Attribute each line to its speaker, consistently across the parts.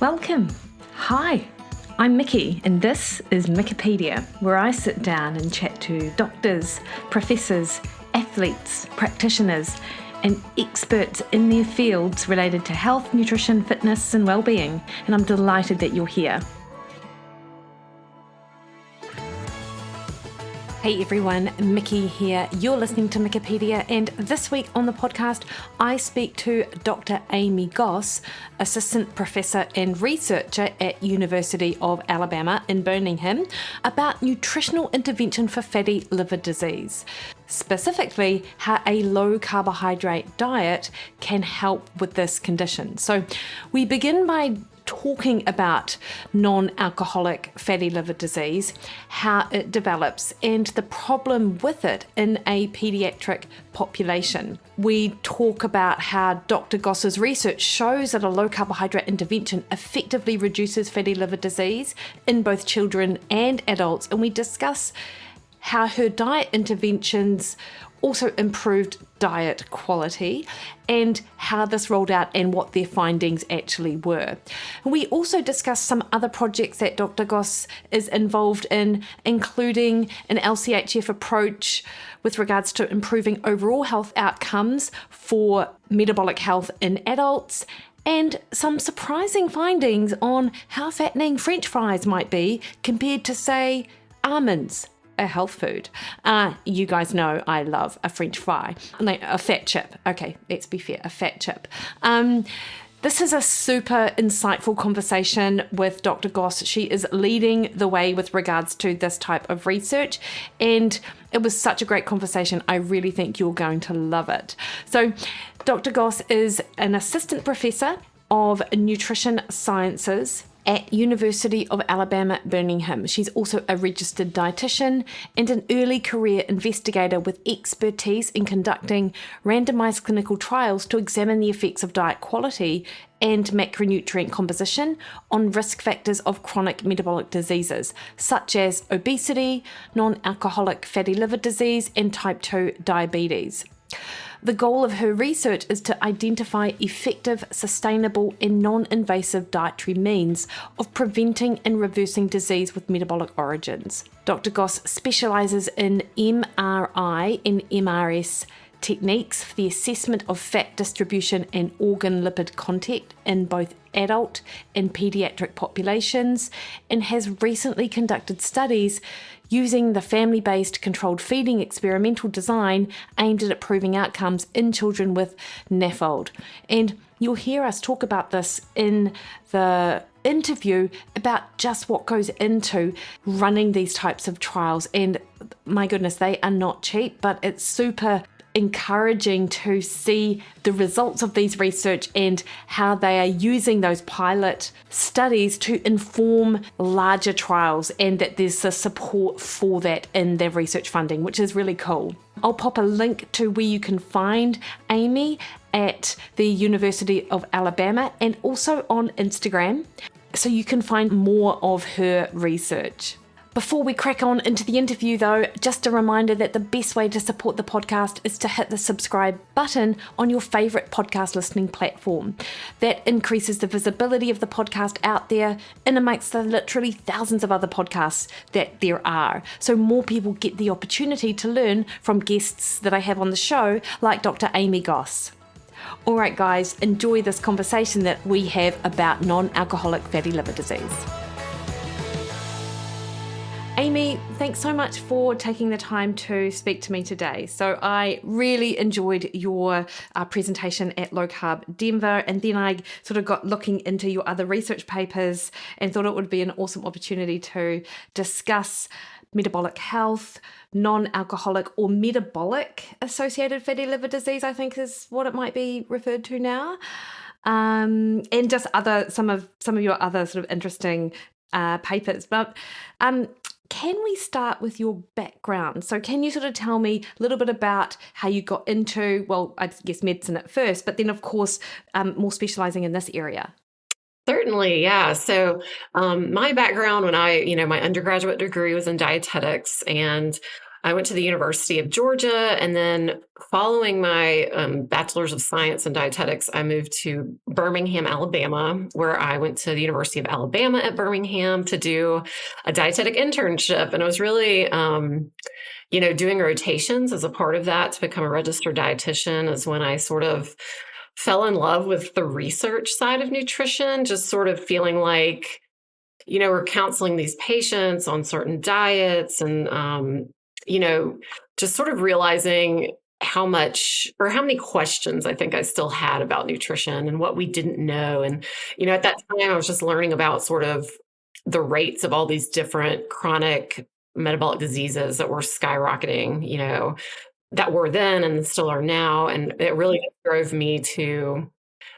Speaker 1: Welcome. Hi, I'm Mikki, and this is Mikkipedia, where I sit down and chat to doctors, professors, athletes, practitioners, and experts in their fields related to health, nutrition, fitness, and well-being. And I'm delighted that you're here. Hey everyone, Mikki here. You're listening to Mikkipedia, and this week on the podcast, I speak to Dr Amy Goss, Assistant Professor and Researcher at University of Alabama in Birmingham, about nutritional intervention for fatty liver disease. Specifically, how a low carbohydrate diet can help with this condition. So we begin by talking about non-alcoholic fatty liver disease, how it develops, and the problem with it in a pediatric population. We talk about how Dr Goss's research shows that a low carbohydrate intervention effectively reduces fatty liver disease in both children and adults, and we discuss how her diet interventions also improved diet quality and how this rolled out and what their findings actually were. We also discussed some other projects that Dr Goss is involved in, including an LCHF approach with regards to improving overall health outcomes for metabolic health in adults, and some surprising findings on how fattening French fries might be compared to, say, almonds, a health food. You guys know I love a French fry. Like a fat chip. Okay, let's be fair, a fat chip. This is a super insightful conversation with Dr Goss. She is leading the way with regards to this type of research, and it was such a great conversation. I really think you're going to love it. So Dr Goss is an assistant professor of nutrition sciences at University of Alabama, Birmingham. She's also a registered dietitian and an early career investigator with expertise in conducting randomized clinical trials to examine the effects of diet quality and macronutrient composition on risk factors of chronic metabolic diseases, such as obesity, non-alcoholic fatty liver disease, and type 2 diabetes. The goal of her research is to identify effective, sustainable, and non-invasive dietary means of preventing and reversing disease with metabolic origins. Dr Goss specialises in MRI and MRS techniques for the assessment of fat distribution and organ lipid content in both adult and pediatric populations, and has recently conducted studies using the family-based controlled feeding experimental design aimed at improving outcomes in children with NAFLD. And you'll hear us talk about this in the interview about just what goes into running these types of trials. And my goodness, they are not cheap, but it's super encouraging to see the results of these research and how they are using those pilot studies to inform larger trials, and that there's a support for that in their research funding, which is really cool. I'll pop a link to where you can find Amy at the University of Alabama and also on Instagram, so you can find more of her research. Before we crack on into the interview though, just a reminder that the best way to support the podcast is to hit the subscribe button on your favourite podcast listening platform. That increases the visibility of the podcast out there and amongst the literally thousands of other podcasts that there are. So more people get the opportunity to learn from guests that I have on the show, like Dr Amy Goss. All right guys, enjoy this conversation that we have about non-alcoholic fatty liver disease. Amy, thanks so much for taking the time to speak to me today. So I really enjoyed your presentation at Low Carb Denver, and then I sort of got looking into your other research papers and thought it would be an awesome opportunity to discuss metabolic health, non-alcoholic or metabolic associated fatty liver disease, I think is what it might be referred to now, and just some of your other sort of interesting papers. But can we start with your background? So can you sort of tell me a little bit about how you got into, well, I guess medicine at first, but then of course more specializing in this area?
Speaker 2: Certainly, yeah. So my background when my undergraduate degree was in dietetics, and I went to the University of Georgia, and then following my Bachelor's of Science in Dietetics, I moved to Birmingham, Alabama, where I went to the University of Alabama at Birmingham to do a dietetic internship. And it was really, doing rotations as a part of that to become a registered dietitian is when I sort of fell in love with the research side of nutrition, just sort of feeling like, we're counseling these patients on certain diets and, just sort of realizing how much or how many questions I think I still had about nutrition and what we didn't know. And, at that time, I was just learning about sort of the rates of all these different chronic metabolic diseases that were skyrocketing, that were then and still are now. And it really drove me to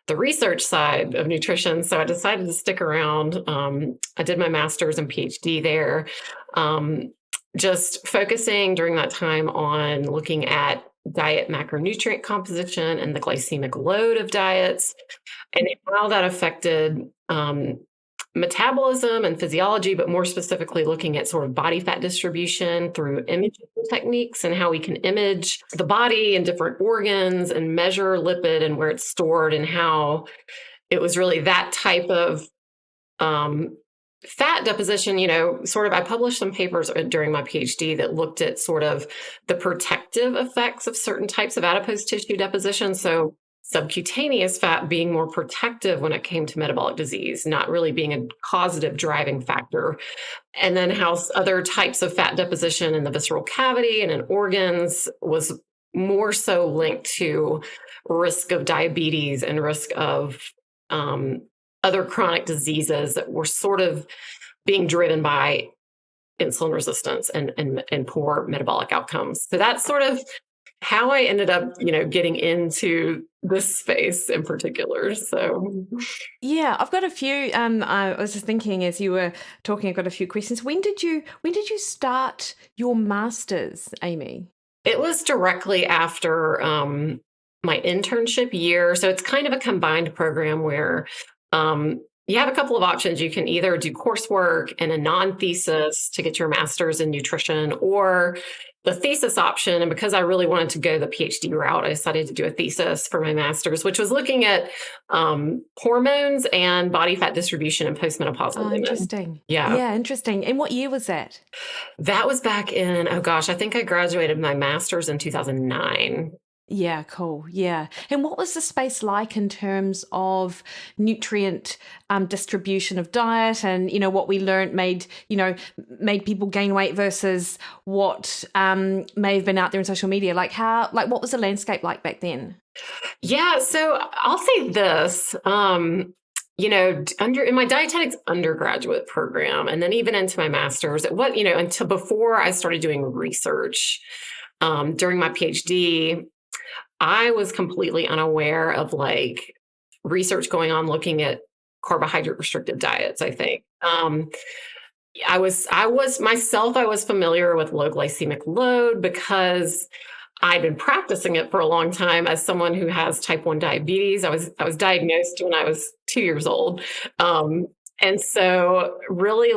Speaker 2: the research side of nutrition. So I decided to stick around. I did my master's and PhD there, just focusing during that time on looking at diet macronutrient composition and the glycemic load of diets and how that affected metabolism and physiology, but more specifically looking at sort of body fat distribution through imaging techniques and how we can image the body and different organs and measure lipid and where it's stored and how it was really that type of fat deposition, sort of, I published some papers during my PhD that looked at sort of the protective effects of certain types of adipose tissue deposition. So subcutaneous fat being more protective when it came to metabolic disease, not really being a causative driving factor. And then how other types of fat deposition in the visceral cavity and in organs was more so linked to risk of diabetes and risk of other chronic diseases that were sort of being driven by insulin resistance and poor metabolic outcomes. So that's sort of how I ended up, getting into this space in particular. So,
Speaker 1: yeah, I've got a few. I was just thinking as you were talking, I've got a few questions. When did you start your master's, Amy?
Speaker 2: It was directly after my internship year. So it's kind of a combined program where you have a couple of options. You can either do coursework and a non-thesis to get your master's in nutrition, or the thesis option. And because I really wanted to go the PhD route, I decided to do a thesis for my master's, which was looking at hormones and body fat distribution in postmenopausal women.
Speaker 1: Interesting.
Speaker 2: Yeah.
Speaker 1: Yeah, interesting. And what year was that?
Speaker 2: That was back in, I think I graduated my master's in 2009.
Speaker 1: Yeah, cool. Yeah. And what was the space like in terms of nutrient distribution of diet and, what we learned made people gain weight versus what may have been out there in social media? What was the landscape like back then?
Speaker 2: Yeah. So I'll say this, in my dietetics undergraduate program, and then even into my master's, until before I started doing research during my PhD, I was completely unaware of research going on looking at carbohydrate restricted diets, I think. I was familiar with low glycemic load because I'd been practicing it for a long time as someone who has type 1 diabetes. I was diagnosed when I was 2 years old. And so really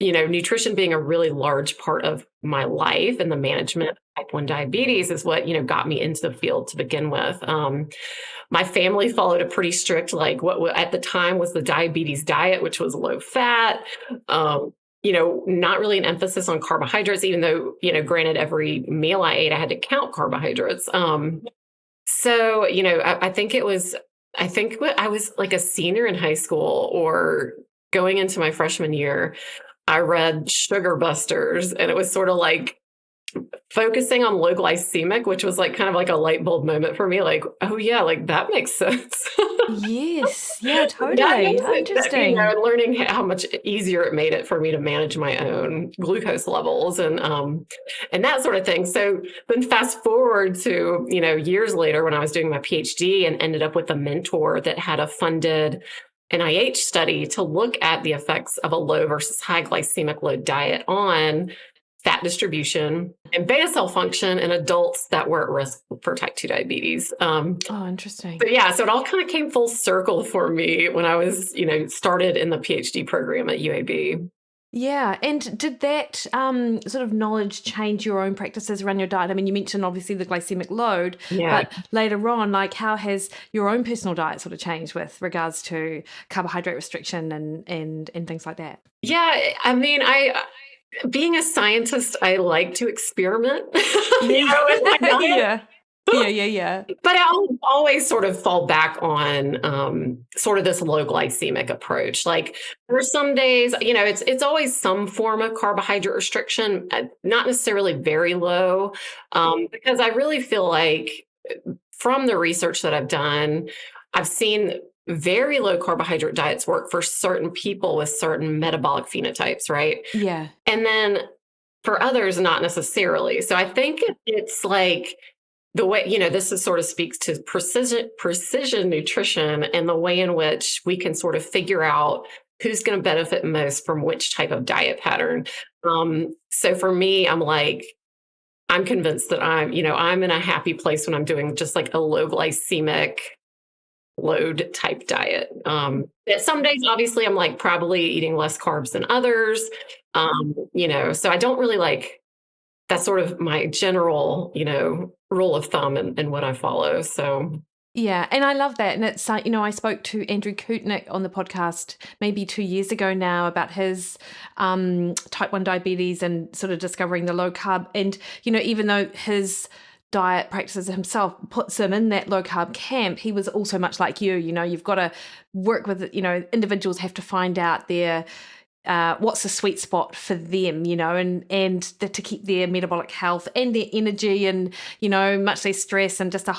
Speaker 2: nutrition being a really large part of my life and the management of type 1 diabetes is what, got me into the field to begin with. My family followed a pretty strict, what at the time was the diabetes diet, which was low fat, not really an emphasis on carbohydrates, even though, granted, every meal I ate, I had to count carbohydrates. So, I think I was like a senior in high school or going into my freshman year, I read Sugar Busters, and it was sort of focusing on low glycemic, which was kind of a light bulb moment for me. Oh yeah, that makes sense.
Speaker 1: Yes. Yeah, totally. Interesting.
Speaker 2: And learning how much easier it made it for me to manage my own glucose levels and that sort of thing. So then fast forward to, years later when I was doing my PhD and ended up with a mentor that had a funded NIH study to look at the effects of a low versus high glycemic load diet on fat distribution and beta cell function in adults that were at risk for type 2 diabetes.
Speaker 1: Interesting.
Speaker 2: But yeah, so it all kind of came full circle for me when I was, started in the PhD program at UAB.
Speaker 1: Yeah. And did that sort of knowledge change your own practices around your diet? I mean, you mentioned obviously the glycemic load,
Speaker 2: Yeah.
Speaker 1: but later on, like how has your own personal diet sort of changed with regards to carbohydrate restriction and things like that?
Speaker 2: Yeah. I mean, being a scientist, I like to experiment, with my diet.
Speaker 1: Yeah.
Speaker 2: But I'll always sort of fall back on sort of this low glycemic approach. Like there are some days, it's always some form of carbohydrate restriction, not necessarily very low, because I really feel like from the research that I've done, I've seen very low carbohydrate diets work for certain people with certain metabolic phenotypes, right?
Speaker 1: Yeah.
Speaker 2: And then for others, not necessarily. So I think it's like the way, this is sort of speaks to precision nutrition and the way in which we can sort of figure out who's going to benefit most from which type of diet pattern. So for me, I'm convinced that I'm in a happy place when I'm doing just like a low glycemic load type diet. Some days, obviously, I'm like probably eating less carbs than others. So I don't really like, that's sort of my general, rule of thumb and what I follow. So
Speaker 1: Yeah, and I love that. And it's like, I spoke to Andrew Kootnick on the podcast maybe 2 years ago now about his type 1 diabetes and sort of discovering the low carb. And, even though his diet practices himself puts him in that low carb camp, he was also much like you. You've got to work with, individuals have to find out their what's the sweet spot for them, and to keep their metabolic health and their energy and, much less stress, and just there's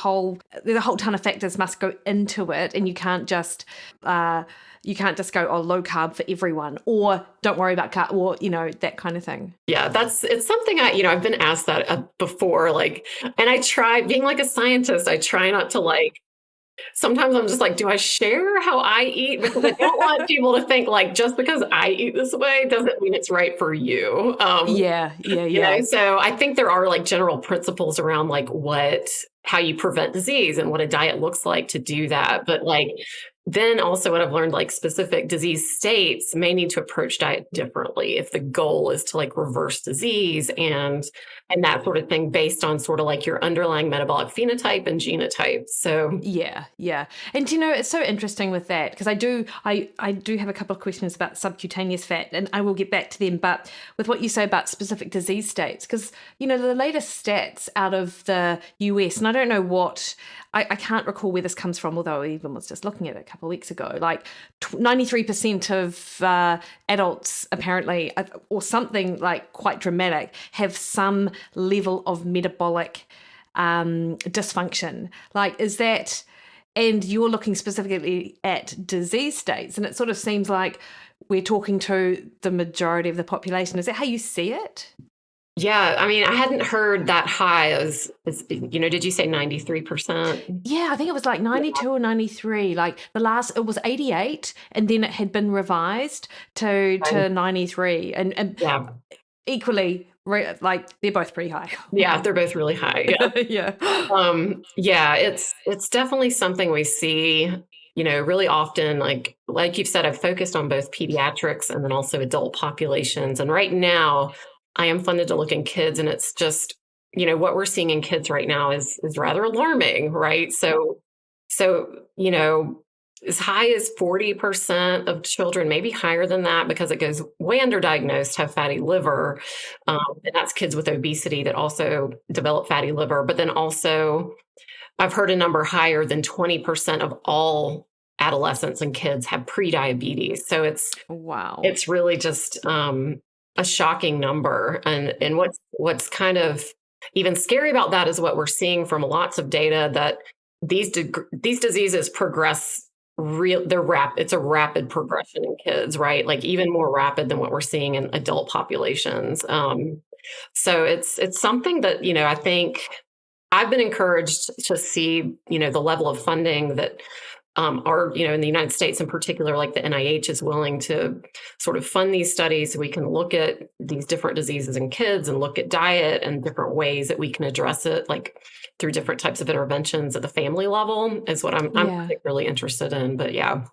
Speaker 1: a whole ton of factors must go into it. And you can't just go, low carb for everyone, or don't worry about carb, or, that kind of thing.
Speaker 2: Yeah, it's something I've been asked that before, and I try being like a scientist, I try not to sometimes I'm just like, do I share how I eat? Because I don't want people to think just because I eat this way doesn't mean it's right for you.
Speaker 1: Yeah.
Speaker 2: So I think there are general principles around how you prevent disease and what a diet looks like to do that. But then also what I've learned, specific disease states may need to approach diet differently if the goal is to reverse disease and that sort of thing based on sort of your underlying metabolic phenotype and genotype. So
Speaker 1: yeah. And it's so interesting with that, because I do have a couple of questions about subcutaneous fat, and I will get back to them. But with what you say about specific disease states, because the latest stats out of the US, and I don't know what, I can't recall where this comes from, although I even was just looking at it a couple of weeks ago, 93% of adults apparently, or something quite dramatic, have some level of metabolic dysfunction. Is that, and you're looking specifically at disease states, and it sort of seems like we're talking to the majority of the population. Is that how you see it?
Speaker 2: Yeah, I mean, I hadn't heard that high as did you say 93%?
Speaker 1: Yeah, I think it was 92 or 93. It was 88, and then it had been revised to 93. And
Speaker 2: yeah,
Speaker 1: equally, they're both pretty high.
Speaker 2: Yeah, they're both really high.
Speaker 1: Yeah.
Speaker 2: Yeah. It's definitely something we see, really often. Like you've said, I've focused on both pediatrics and then also adult populations. And right now, I am funded to look in kids, and it's just, what we're seeing in kids right now is rather alarming, right? So, as high as 40% of children, maybe higher than that, because it goes way underdiagnosed, have fatty liver. And that's kids with obesity that also develop fatty liver. But then also, I've heard a number higher than 20% of all adolescents and kids have prediabetes. So it's really just a shocking number. And what's kind of even scary about that is what we're seeing from lots of data, that these diseases progress. It's a rapid progression in kids, right? Even more rapid than what we're seeing in adult populations. So it's something that, I think I've been encouraged to see, the level of funding that are, in the United States in particular, the NIH is willing to sort of fund these studies so we can look at these different diseases in kids and look at diet and different ways that we can address it, through different types of interventions at the family level is what I'm particularly interested in. But yeah.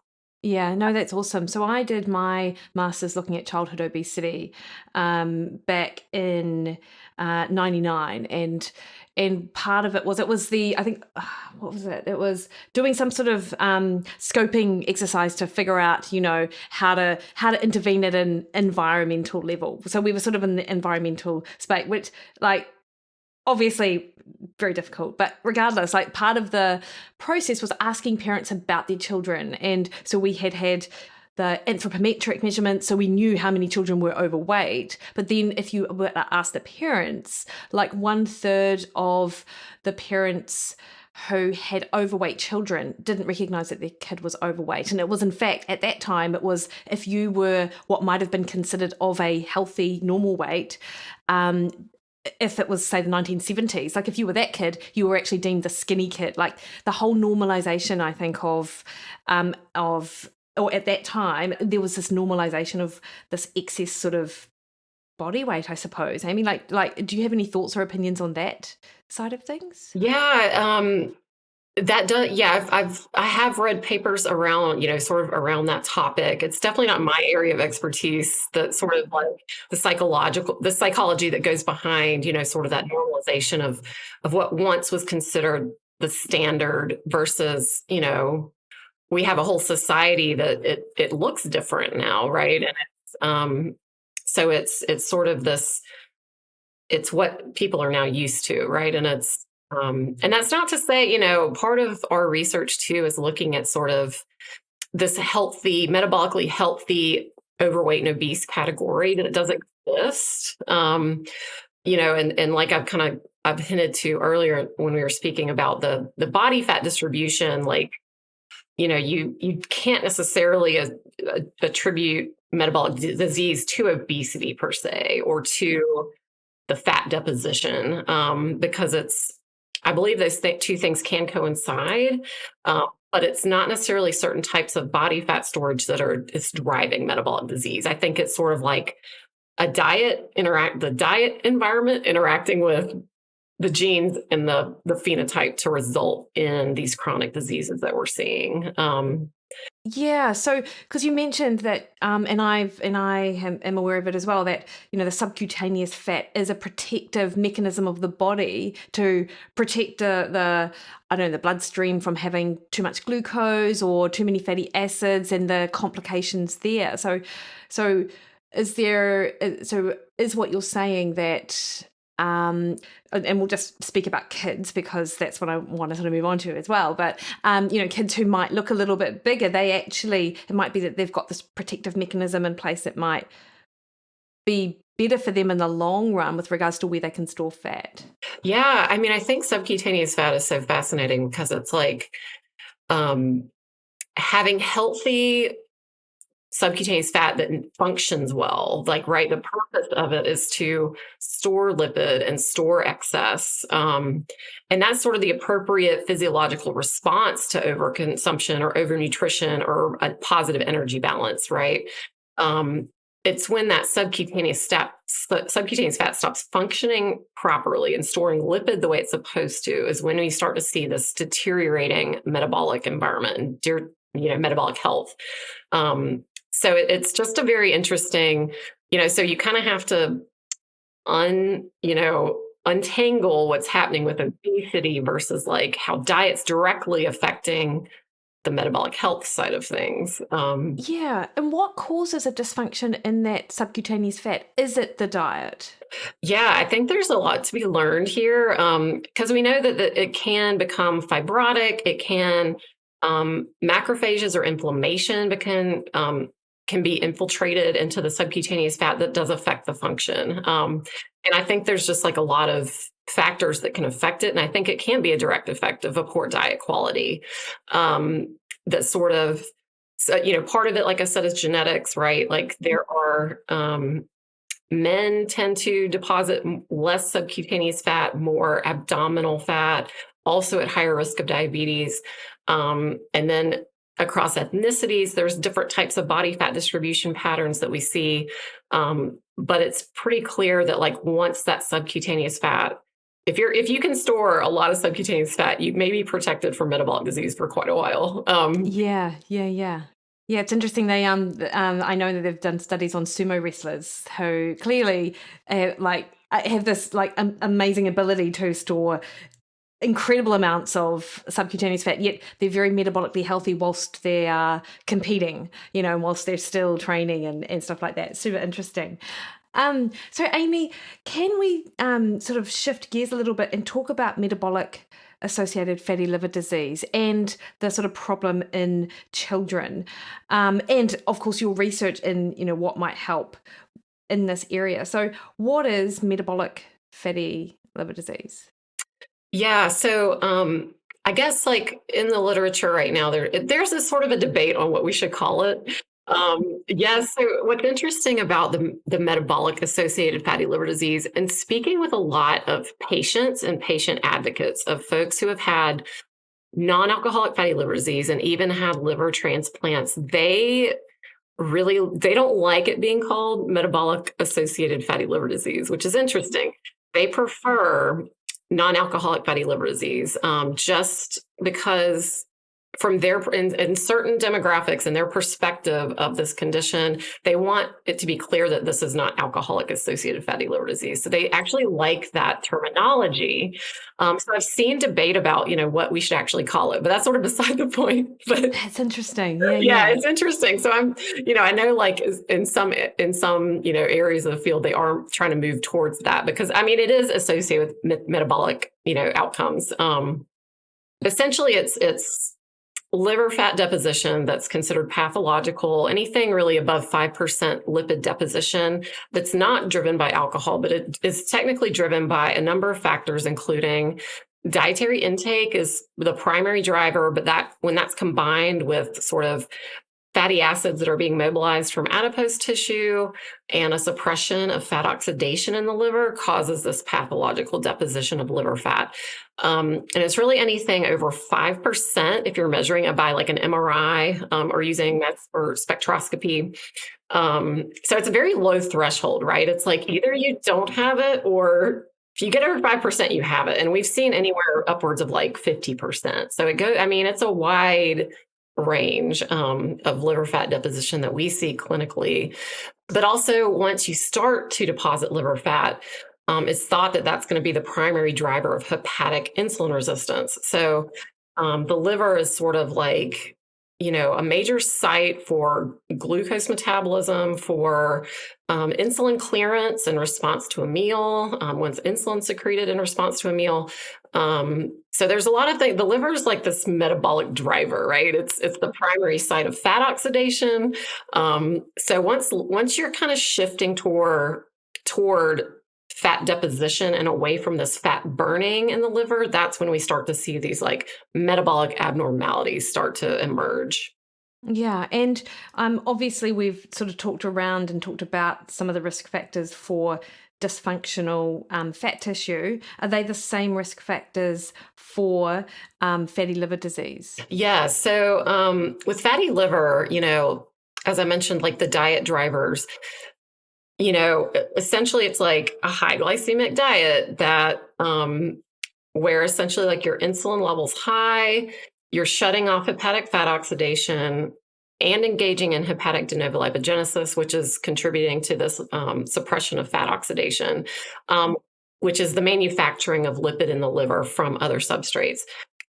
Speaker 1: Yeah, no, that's awesome. So I did my master's looking at childhood obesity back in 99, and part of it was the, I think, what was it? It was doing some sort of scoping exercise to figure out, how to intervene at an environmental level. So we were sort of in the environmental space, which, like, obviously very difficult, but regardless, like, part of the process was asking parents about their children. And so we had the anthropometric measurements, so we knew how many children were overweight. But then if you were to ask the parents, like 1/3 of the parents who had overweight children didn't recognize that their kid was overweight. And it was, in fact, at that time, it was if you were what might have been considered of a healthy, normal weight, if it was, say, the 1970s, like if you were that kid, you were actually deemed the skinny kid. Like the whole normalization, I think, or at that time, there was this normalization of this excess sort of body weight, I suppose. Amy, like, do you have any thoughts or opinions on that side of things?
Speaker 2: Yeah, that does. Yeah, I have read papers around, sort of around that topic. It's definitely not my area of expertise. That sort of like the psychology that goes behind, sort of that normalization of what once was considered the standard versus, we have a whole society that it looks different now, right? And so it's sort of this. It's what people are now used to, right? And that's not to say, part of our research too is looking at sort of this metabolically healthy, overweight and obese category that it doesn't exist. And like I've hinted to earlier when we were speaking about the body fat distribution, like, you can't necessarily attribute metabolic disease to obesity per se, or to the fat deposition, because I believe those two things can coincide, but it's not necessarily certain types of body fat storage is driving metabolic disease. I think it's sort of like the diet environment interacting with the genes and the phenotype to result in these chronic diseases that we're seeing.
Speaker 1: Yeah, so because you mentioned that, and I am aware of it as well, that the subcutaneous fat is a protective mechanism of the body to protect the bloodstream from having too much glucose or too many fatty acids and the complications there. So is what you're saying that, and we'll just speak about kids because that's what I want to sort of move on to as well. But, kids who might look a little bit bigger, it might be that they've got this protective mechanism in place that might be better for them in the long run with regards to where they can store fat.
Speaker 2: Yeah. I mean, I think subcutaneous fat is so fascinating because it's like, having healthy subcutaneous fat that functions well, like, right, the purpose of it is to store lipid and store excess. And that's sort of the appropriate physiological response to overconsumption or overnutrition or a positive energy balance, right? It's when that subcutaneous fat stops functioning properly and storing lipid the way it's supposed to, is when we start to see this deteriorating metabolic environment and metabolic health. So it's just a very interesting, so you kind of have to untangle what's happening with obesity versus like how diet's directly affecting the metabolic health side of things.
Speaker 1: Yeah. And what causes a dysfunction in that subcutaneous fat? Is it the diet?
Speaker 2: Yeah, I think there's a lot to be learned here, because we know that it can become fibrotic. It can, macrophages or inflammation can be infiltrated into the subcutaneous fat that does affect the function. And I think there's just like a lot of factors that can affect it. And I think it can be a direct effect of a poor diet quality. That sort of, part of it, like I said, is genetics, right? Like there are, men tend to deposit less subcutaneous fat, more abdominal fat, also at higher risk of diabetes. And then across ethnicities, there's different types of body fat distribution patterns that we see. But it's pretty clear that like once that subcutaneous fat, if you can store a lot of subcutaneous fat, you may be protected from metabolic disease for quite a while.
Speaker 1: Yeah. Yeah, it's interesting. They I know that they've done studies on sumo wrestlers who clearly have this amazing ability to store incredible amounts of subcutaneous fat, yet they're very metabolically healthy whilst they are competing, whilst they're still training and stuff like that. Super interesting. So Amy, can we sort of shift gears a little bit and talk about metabolic associated fatty liver disease and the sort of problem in children, and of course your research in what might help in this area. So what is metabolic fatty liver disease?
Speaker 2: Yeah, so I guess like in the literature right now, there's this sort of a debate on what we should call it. So what's interesting about the metabolic associated fatty liver disease, and speaking with a lot of patients and patient advocates of folks who have had non-alcoholic fatty liver disease and even had liver transplants, they don't like it being called metabolic associated fatty liver disease, which is interesting. They prefer non-alcoholic fatty liver disease, just because from their in certain demographics and their perspective of this condition, they want it to be clear that this is not alcoholic associated fatty liver disease. So they actually like that terminology. So I've seen debate about, what we should actually call it, but that's sort of beside the point. But
Speaker 1: that's interesting.
Speaker 2: Yeah, it's interesting. So I'm, I know like in some, areas of the field, they are trying to move towards that because it is associated with metabolic, outcomes. Essentially it's liver fat deposition that's considered pathological, anything really above 5% lipid deposition that's not driven by alcohol, but it is technically driven by a number of factors, including dietary intake is the primary driver, but when that's combined with sort of fatty acids that are being mobilized from adipose tissue and a suppression of fat oxidation in the liver causes this pathological deposition of liver fat. And it's really anything over 5% if you're measuring it by like an MRI or using or spectroscopy. So it's a very low threshold, right? It's like either you don't have it or if you get over 5%, you have it. And we've seen anywhere upwards of like 50%. So it's a wide range of liver fat deposition that we see clinically. But also once you start to deposit liver fat, it's thought that that's going to be the primary driver of hepatic insulin resistance. So the liver is sort of like, a major site for glucose metabolism, for insulin clearance in response to a meal, once insulin secreted in response to a meal. So there's a lot of things. The liver is like this metabolic driver, right? It's the primary site of fat oxidation. So once you're kind of shifting toward fat deposition and away from this fat burning in the liver, that's when we start to see these like metabolic abnormalities start to emerge.
Speaker 1: Yeah. And obviously we've sort of talked about some of the risk factors for dysfunctional fat tissue. Are they the same risk factors for fatty liver disease?
Speaker 2: Yeah. So with fatty liver, as I mentioned, like the diet drivers, essentially it's like a high glycemic diet that where essentially like your insulin level's high, you're shutting off hepatic fat oxidation and engaging in hepatic de novo lipogenesis, which is contributing to this suppression of fat oxidation, which is the manufacturing of lipid in the liver from other substrates.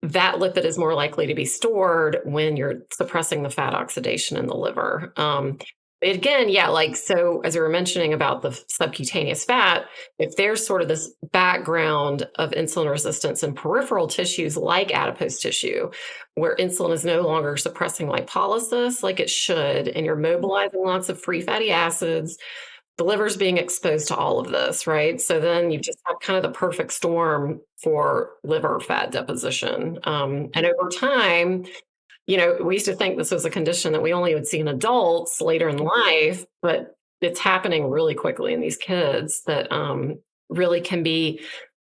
Speaker 2: That lipid is more likely to be stored when you're suppressing the fat oxidation in the liver. Again, so as we were mentioning about the subcutaneous fat, if there's sort of this background of insulin resistance in peripheral tissues like adipose tissue, where insulin is no longer suppressing lipolysis like it should, and you're mobilizing lots of free fatty acids, the liver's being exposed to all of this, right? So then you just have kind of the perfect storm for liver fat deposition. And over time, we used to think this was a condition that we only would see in adults later in life, but it's happening really quickly in these kids that really can be,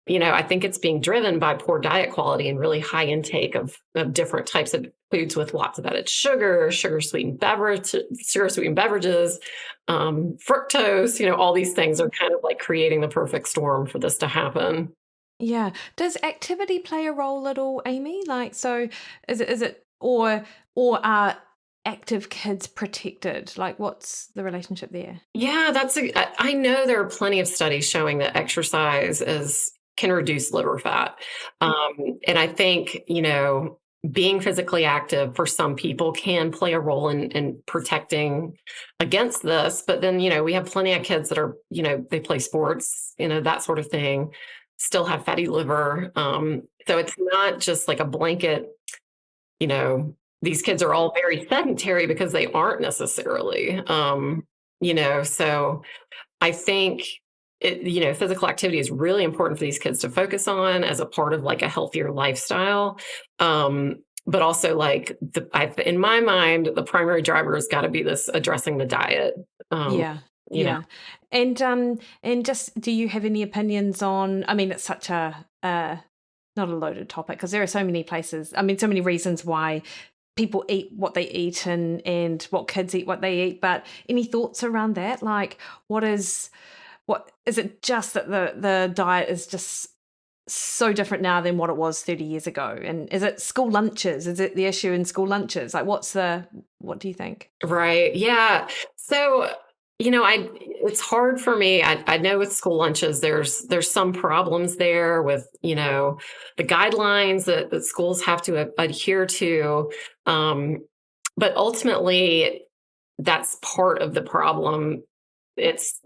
Speaker 2: I think it's being driven by poor diet quality and really high intake of different types of foods with lots of added sugar, sugar-sweetened beverages, fructose, all these things are kind of like creating the perfect storm for this to happen.
Speaker 1: Yeah. Does activity play a role at all, Amy? So is it or are active kids protected? Like, what's the relationship there?
Speaker 2: Yeah, I know there are plenty of studies showing that exercise can reduce liver fat. And I think, being physically active for some people can play a role in protecting against this. But then, we have plenty of kids that are, they play sports, that sort of thing, still have fatty liver. So it's not just like a blanket, these kids are all very sedentary because they aren't necessarily, so I think physical activity is really important for these kids to focus on as a part of like a healthier lifestyle. But also like in my mind, the primary driver has got to be this addressing the diet.
Speaker 1: Yeah. And just, do you have any opinions on, I mean, it's such a, not a loaded topic because there are so many places, so many reasons why people eat what they eat and what kids eat what they eat. But any thoughts around that? Like, what is it just that the diet is just so different now than what it was 30 years ago? And is it school lunches? Is it the issue in school lunches? Like, what do you think?
Speaker 2: Right. Yeah. So, it's hard for me. I know with school lunches, there's some problems there with, the guidelines that schools have to adhere to. But ultimately, that's part of the problem.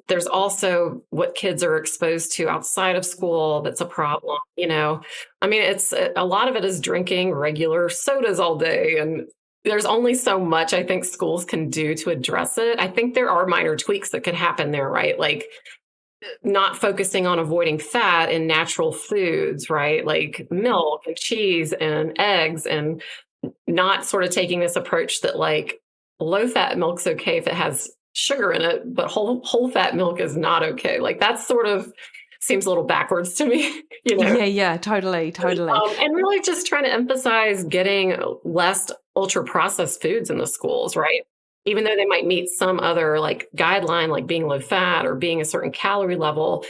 Speaker 2: There's also what kids are exposed to outside of school that's a problem. It's a lot of it is drinking regular sodas all day, and there's only so much I think schools can do to address it. I think there are minor tweaks that could happen there, right? Like not focusing on avoiding fat in natural foods, right? Like milk and cheese and eggs, and not sort of taking this approach that like low fat milk's okay if it has sugar in it, but whole fat milk is not okay. Like that sort of seems a little backwards to me,
Speaker 1: Yeah, totally.
Speaker 2: And really just trying to emphasize getting less ultra processed foods in the schools, right? Even though they might meet some other like guideline, like being low fat or being a certain calorie level.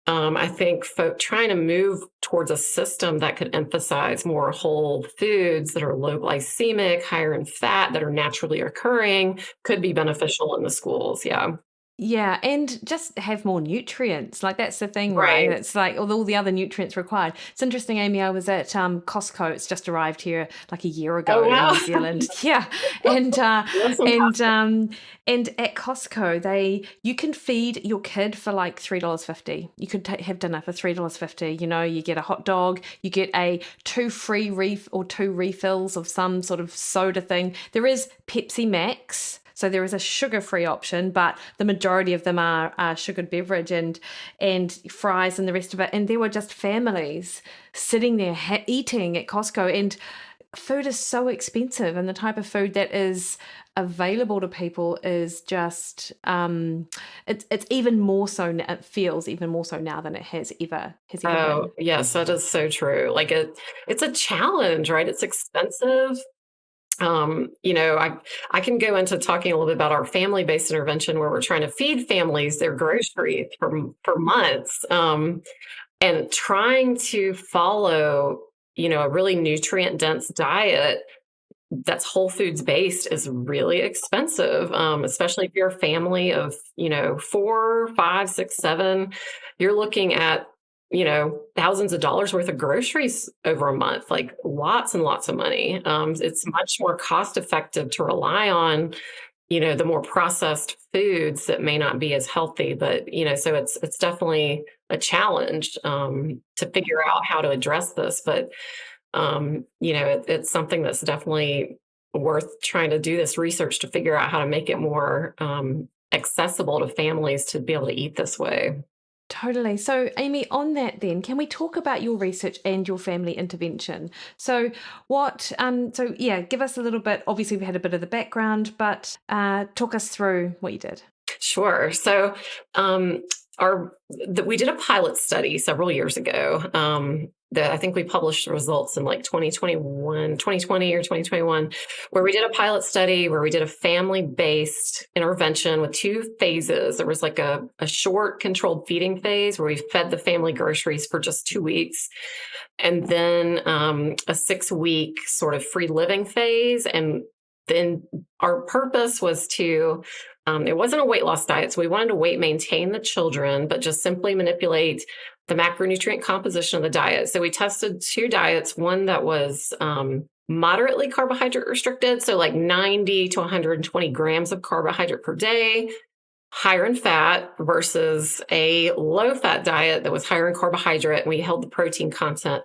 Speaker 2: I think trying to move towards a system that could emphasize more whole foods that are low glycemic, higher in fat, that are naturally occurring could be beneficial in the schools. Yeah.
Speaker 1: Yeah, and just have more nutrients. Like that's the thing, right? It's like all the other nutrients required. It's interesting, Amy. I was at Costco. It's just arrived here like a year ago in New Zealand. Yeah, and at Costco, you can feed your kid for like $3.50. You could have dinner for $3.50. You get a hot dog. You get two refills of some sort of soda thing. There is Pepsi Max. So there is a sugar-free option, but the majority of them are sugared beverage and fries and the rest of it. And there were just families sitting there eating at Costco, and food is so expensive, and the type of food that is available to people is just it's even more so. It feels even more so now than it has ever been.
Speaker 2: Yes, that is so true. Like it's a challenge, right? It's expensive. I can go into talking a little bit about our family-based intervention where we're trying to feed families their groceries for months, and trying to follow, a really nutrient-dense diet that's whole foods based is really expensive, especially if you're a family of, 4, 5, 6, 7. You're looking at thousands of dollars worth of groceries over a month, like lots and lots of money. It's much more cost effective to rely on, the more processed foods that may not be as healthy, but, so it's definitely a challenge, to figure out how to address this. But, it's something that's definitely worth trying to do this research to figure out how to make it more, accessible to families to be able to eat this way.
Speaker 1: Totally. So, Amy, on that then, can we talk about your research and your family intervention? So give us a little bit, obviously we had a bit of the background, but talk us through what you did.
Speaker 2: Sure. So we did a pilot study several years ago that I think we published the results in like 2020 or 2021, where we did a pilot study where we did a family-based intervention with 2 phases. There was like a short controlled feeding phase where we fed the family groceries for just 2 weeks. And then a 6-week sort of free living phase. And then our purpose was to, it wasn't a weight loss diet. So we wanted to weight maintain the children, but just simply manipulate the macronutrient composition of the diet. So we tested 2 diets, one that was moderately carbohydrate restricted. So like 90 to 120 grams of carbohydrate per day, higher in fat, versus a low fat diet that was higher in carbohydrate. And we held the protein content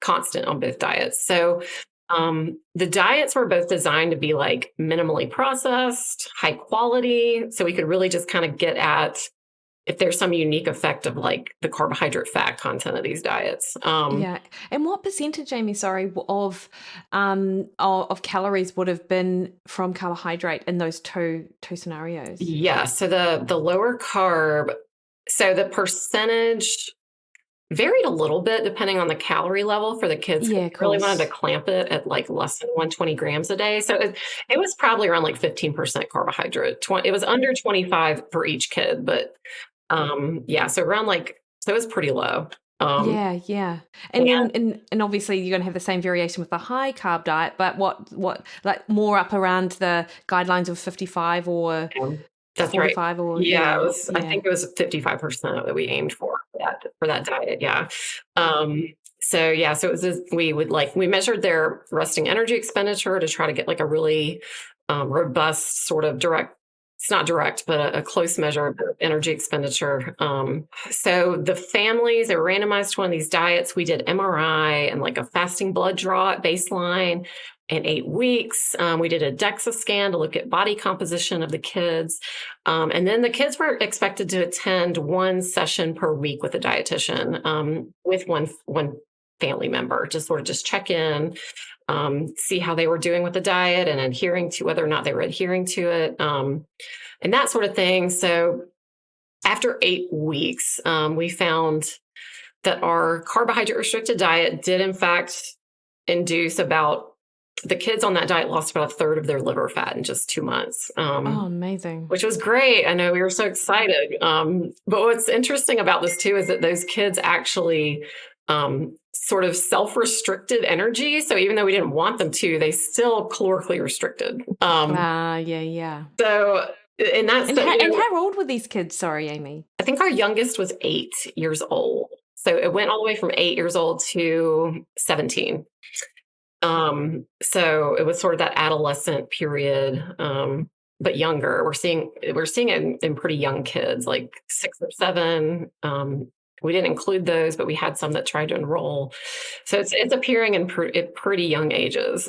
Speaker 2: constant on both diets. So the diets were both designed to be like minimally processed, high quality. So we could really just kind of get at if there's some unique effect of like the carbohydrate fat content of these diets.
Speaker 1: Yeah. And what percentage, Amy, of calories would have been from carbohydrate in those two scenarios?
Speaker 2: Yeah. So the lower carb, so the percentage varied a little bit depending on the calorie level for the kids.
Speaker 1: Yeah,
Speaker 2: We really wanted to clamp it at like less than 120 grams a day. So it was probably around like 15% carbohydrate. It was under 25 for each kid, but yeah, so around like, so it was pretty low.
Speaker 1: Yeah. And then, and obviously you're going to have the same variation with the high carb diet, but what like more up around the guidelines of 55 or
Speaker 2: that's
Speaker 1: 45
Speaker 2: right.
Speaker 1: or
Speaker 2: yeah, it was, I think it was 55% that we aimed for that diet. Yeah. So it was just, we measured their resting energy expenditure to try to get like a really robust sort of direct, it's not direct, but a close measure of energy expenditure. So the families, they were randomized to one of these diets. We did MRI and like a fasting blood draw at baseline in 8 weeks. We did a DEXA scan to look at body composition of the kids. And then the kids were expected to attend 1 session per week with a dietitian, with one family member, to sort of just check in, see how they were doing with the diet and adhering to whether or not they were adhering to it, and that sort of thing. So after 8 weeks, we found that our carbohydrate restricted diet did in fact induce the kids on that diet lost about 1/3 of their liver fat in just 2 months.
Speaker 1: Amazing.
Speaker 2: Which was great. I know we were so excited. But what's interesting about this too is that those kids actually sort of self-restricted energy. So even though we didn't want them to, they still calorically restricted.
Speaker 1: Yeah.
Speaker 2: So, and
Speaker 1: how old were these kids? Sorry, Amy.
Speaker 2: I think our youngest was 8 years old. So it went all the way from 8 years old to 17. So it was sort of that adolescent period, but younger. We're seeing it in pretty young kids, like 6 or 7. We didn't include those, but we had some that tried to enroll. So it's appearing in pretty young ages.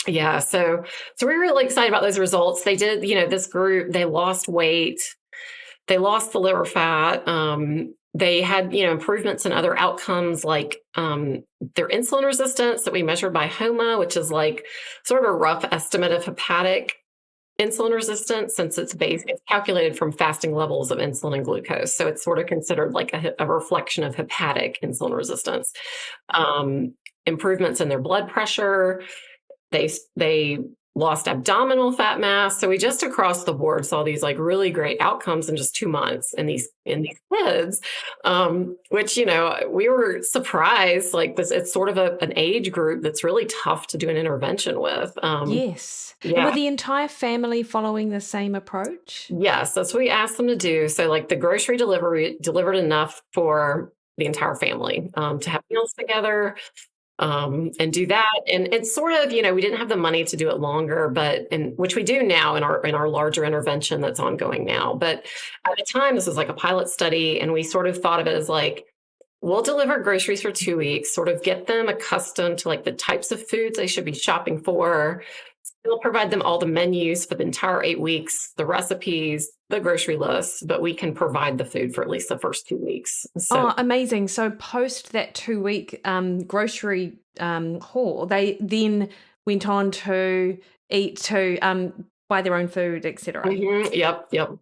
Speaker 2: Yeah. So we were really excited about those results. They did, this group, they lost weight, they lost the liver fat. They had, improvements in other outcomes like their insulin resistance that we measured by HOMA, which is like sort of a rough estimate of hepatic insulin resistance, since it's calculated from fasting levels of insulin and glucose. So it's sort of considered like a reflection of hepatic insulin resistance. Improvements in their blood pressure. They lost abdominal fat mass. So we just across the board saw these like really great outcomes in just 2 months in these kids, which, we were surprised. Like this, it's sort of an age group that's really tough to do an intervention with.
Speaker 1: Yes.
Speaker 2: Yeah.
Speaker 1: And were the entire family following the same approach? Yes,
Speaker 2: that's what we asked them to do. So like the grocery delivery delivered enough for the entire family to have meals together. And do that. And it's sort of, we didn't have the money to do it longer, which we do now in our larger intervention that's ongoing now. But at the time, this was like a pilot study. And we sort of thought of it as like, we'll deliver groceries for 2 weeks, sort of get them accustomed to like the types of foods they should be shopping for. We'll provide them all the menus for the entire 8 weeks, the recipes, the grocery list, but we can provide the food for at least the first 2 weeks. So,
Speaker 1: amazing. So post that 2-week grocery haul, they then went on to buy their own food, etc.
Speaker 2: Mm-hmm. Yep.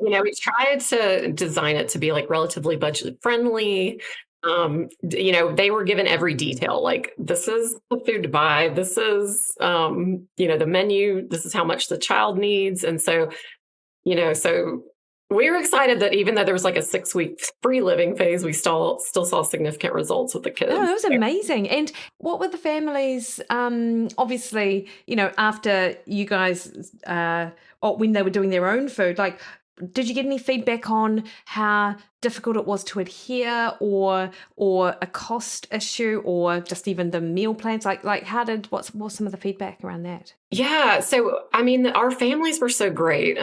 Speaker 2: We tried to design it to be like relatively budget friendly. They were given every detail, like this is the food to buy. This is, the menu, this is how much the child needs. And so, we were excited that even though there was like a 6-week free living phase, we still saw significant results with the kids.
Speaker 1: Oh, that was amazing. And what were the families, obviously, after you guys, or when they were doing their own food, like, did you get any feedback on how difficult it was to adhere, or a cost issue, or just even the meal plans? Like what was some of the feedback around that?
Speaker 2: Yeah. So, I mean, our families were so great.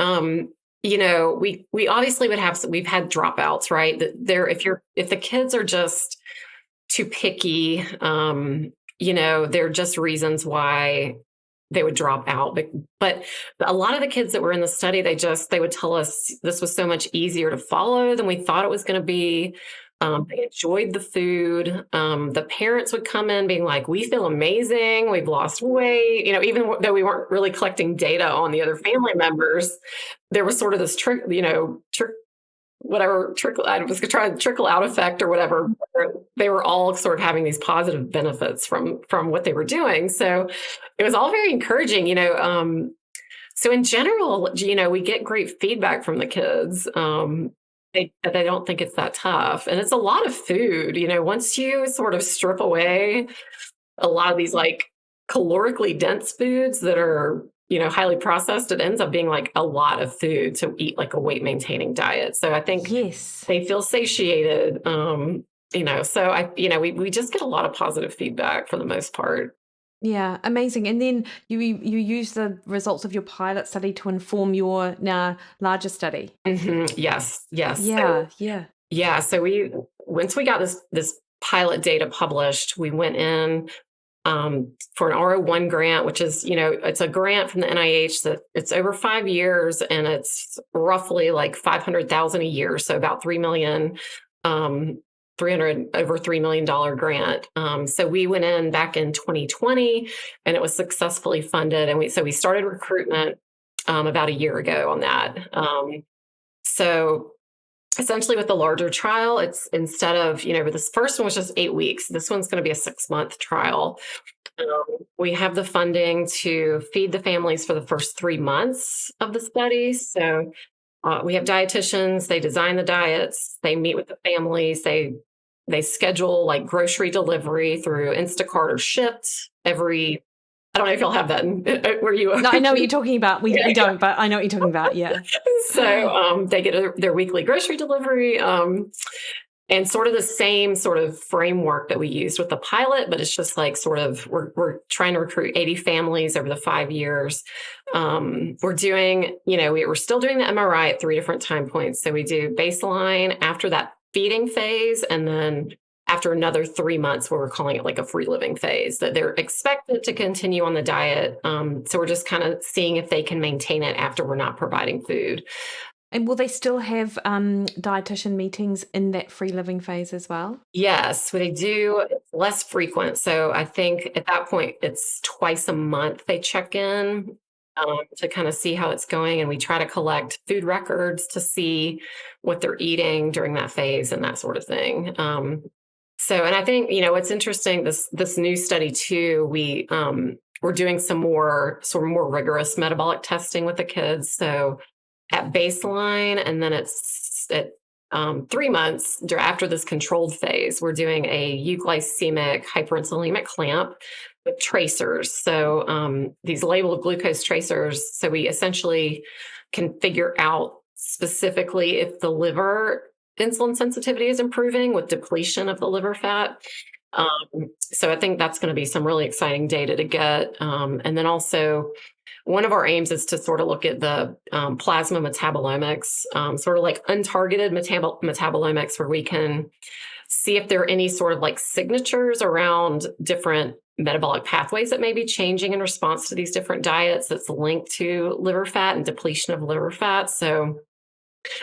Speaker 2: We obviously we've had dropouts, right? If the kids are just too picky, there are just reasons why they would drop out. But a lot of the kids that were in the study, they would tell us this was so much easier to follow than we thought it was going to be. They enjoyed the food. The parents would come in being like, we feel amazing. We've lost weight. Even though we weren't really collecting data on the other family members, there was sort of this I was trying to trickle out effect or whatever. They were all sort of having these positive benefits from what they were doing. So it was all very encouraging, So in general, we get great feedback from the kids. They don't think it's that tough. And it's a lot of food. Once you sort of strip away a lot of these like calorically dense foods that are, highly processed, it ends up being like a lot of food to eat like a weight maintaining diet. So I think they feel satiated. So we just get a lot of positive feedback for the most part.
Speaker 1: Yeah, amazing. And then you use the results of your pilot study to inform your now larger study.
Speaker 2: Mm-hmm. Yes.
Speaker 1: Yeah.
Speaker 2: So once we got this pilot data published, we went in for an R01 grant, which is, it's a grant from the NIH that it's over 5 years and it's roughly like $500,000 a year. So about $3 million, over $3 million grant. So we went in back in 2020 and it was successfully funded. And we started recruitment about a year ago on that. So essentially with the larger trial, it's instead of, this first one was just 8 weeks. This one's going to be a 6-month trial. We have the funding to feed the families for the first 3 months of the study. So we have dietitians, they design the diets, they meet with the families, they schedule like grocery delivery through Instacart or Shipt I don't know if you'll have that where you are.
Speaker 1: No, I know what you're talking about. We don't, but I know what you're talking about. Yeah.
Speaker 2: So they get their weekly grocery delivery and sort of the same sort of framework that we used with the pilot, but it's just like sort of we're trying to recruit 80 families over the 5 years. We're doing, we're still doing the MRI at 3 different time points. So we do baseline after that feeding phase, and then after another 3 months where we're calling it like a free living phase, that they're expected to continue on the diet. So we're just kind of seeing if they can maintain it after we're not providing food.
Speaker 1: And will they still have dietitian meetings in that free living phase as well?
Speaker 2: Yes, what they do, it's less frequent. So I think at that point, it's twice a month they check in to kind of see how it's going. And we try to collect food records to see what they're eating during that phase and that sort of thing. And I think, what's interesting, this new study too, we're doing some more rigorous metabolic testing with the kids. So at baseline, and then it's at 3 months after this controlled phase, we're doing a euglycemic hyperinsulinic clamp with tracers. So these labeled glucose tracers. So we essentially can figure out specifically if the liver insulin sensitivity is improving with depletion of the liver fat. So I think that's going to be some really exciting data to get. And then also one of our aims is to sort of look at the plasma metabolomics, sort of like untargeted metabolomics, where we can see if there are any sort of like signatures around different metabolic pathways that may be changing in response to these different diets that's linked to liver fat and depletion of liver fat. So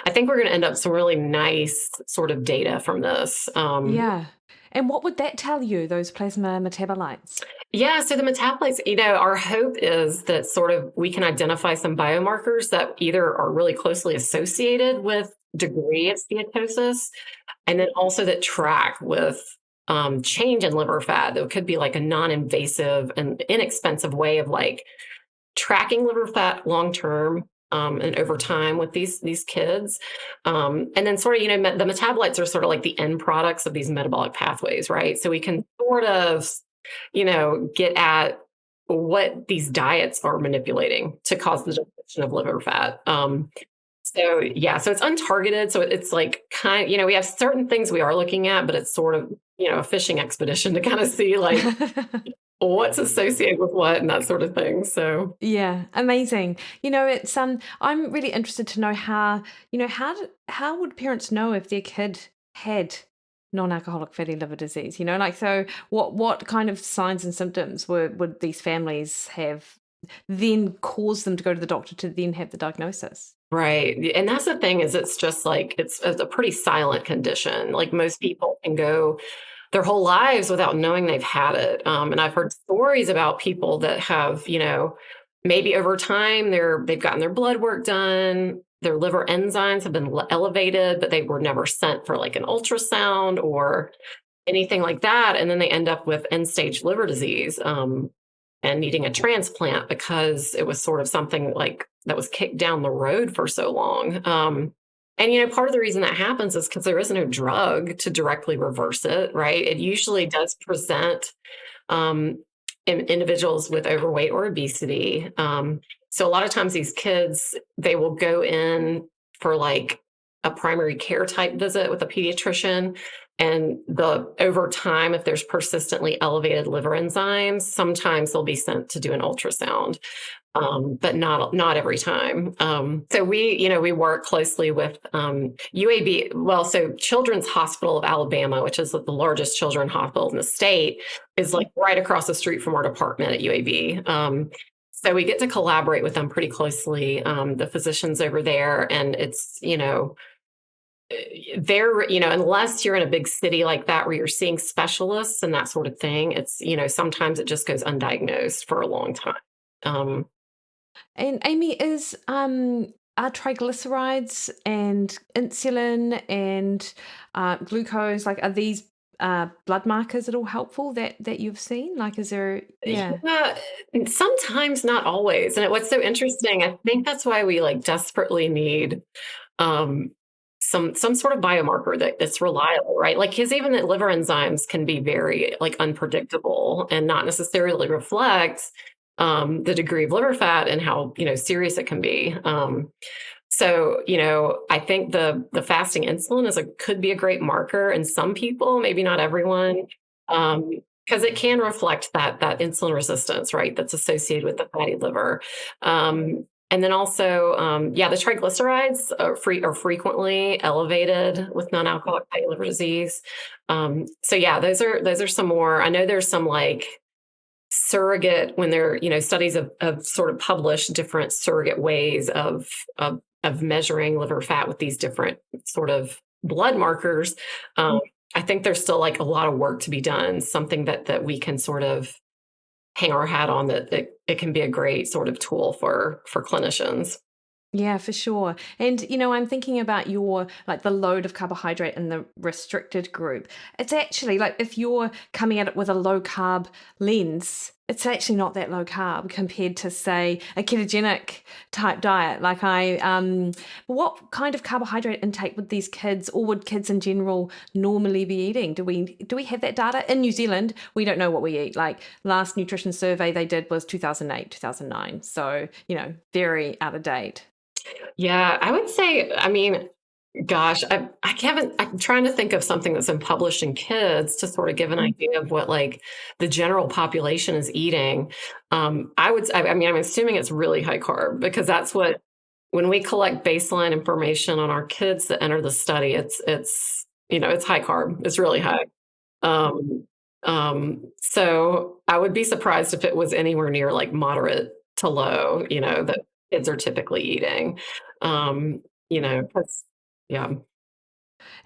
Speaker 2: I think we're going to end up some really nice sort of data from this.
Speaker 1: Yeah. And what would that tell you, those plasma metabolites?
Speaker 2: Yeah, so the metabolites, our hope is that sort of we can identify some biomarkers that either are really closely associated with degree of steatosis, and then also that track with change in liver fat. That could be like a non-invasive and inexpensive way of like tracking liver fat long-term. and over time with these kids. And then sort of, the metabolites are sort of like the end products of these metabolic pathways, right? So we can sort of, get at what these diets are manipulating to cause the deposition of liver fat. So it's untargeted. So it's like we have certain things we are looking at, but it's sort of, a fishing expedition to kind of see like what's associated with what and that sort of thing. So
Speaker 1: yeah, amazing. It's I'm really interested to know how would parents know if their kid had non-alcoholic fatty liver disease? So what kind of signs and symptoms would these families have then cause them to go to the doctor to then have the diagnosis?
Speaker 2: Right. And that's the thing is it's just like, it's a pretty silent condition. Like most people can go their whole lives without knowing they've had it. And I've heard stories about people that have, maybe over time they've gotten their blood work done, their liver enzymes have been elevated, but they were never sent for like an ultrasound or anything like that. And then they end up with end stage liver disease. And needing a transplant because it was sort of something like that was kicked down the road for so long. And part of the reason that happens is because there is no drug to directly reverse it, right? It usually does present in individuals with overweight or obesity. So a lot of times these kids, they will go in for like a primary care type visit with a pediatrician. And over time, if there's persistently elevated liver enzymes, sometimes they'll be sent to do an ultrasound, but not every time. So we work closely with UAB. Well, so Children's Hospital of Alabama, which is the largest children's hospital in the state, is like right across the street from our department at UAB. So we get to collaborate with them pretty closely, the physicians over there, and it's they're, unless you're in a big city like that where you're seeing specialists and that sort of thing, it's, sometimes it just goes undiagnosed for a long time.
Speaker 1: And Amy, is are triglycerides and insulin and glucose, like, are these blood markers at all helpful that you've seen? Like, is there? Yeah.
Speaker 2: Sometimes, not always. And what's so interesting, I think that's why we like desperately need some sort of biomarker that's reliable, right? Like, because even the liver enzymes can be very like unpredictable and not necessarily reflect the degree of liver fat and how serious it can be. So I think the fasting insulin could be a great marker in some people, maybe not everyone, because it can reflect that insulin resistance, right? That's associated with the fatty liver. And then also, the triglycerides are frequently elevated with non-alcoholic fatty liver disease. Those are some more. I know there's some like surrogate when there, studies have sort of published different surrogate ways of measuring liver fat with these different sort of blood markers. I think there's still like a lot of work to be done. Something that we can sort of hang our hat on, that it can be a great sort of tool for clinicians.
Speaker 1: Yeah, for sure. And, I'm thinking about the load of carbohydrate in the restricted group. It's actually like, if you're coming at it with a low carb lens, it's actually not that low carb compared to, say, a ketogenic type diet. Like what kind of carbohydrate intake would these kids, or would kids in general, normally be eating? Do we have that data? In New Zealand, we don't know what we eat. Like, last nutrition survey they did was 2008, 2009. So, very out of date.
Speaker 2: Yeah, I would say, gosh, I'm trying to think of something that's been published in kids to sort of give an idea of what like the general population is eating. I'm assuming it's really high carb, because that's what, when we collect baseline information on our kids that enter the study, it's high carb. It's really high. So I would be surprised if it was anywhere near like moderate to low, that kids are typically eating, yeah.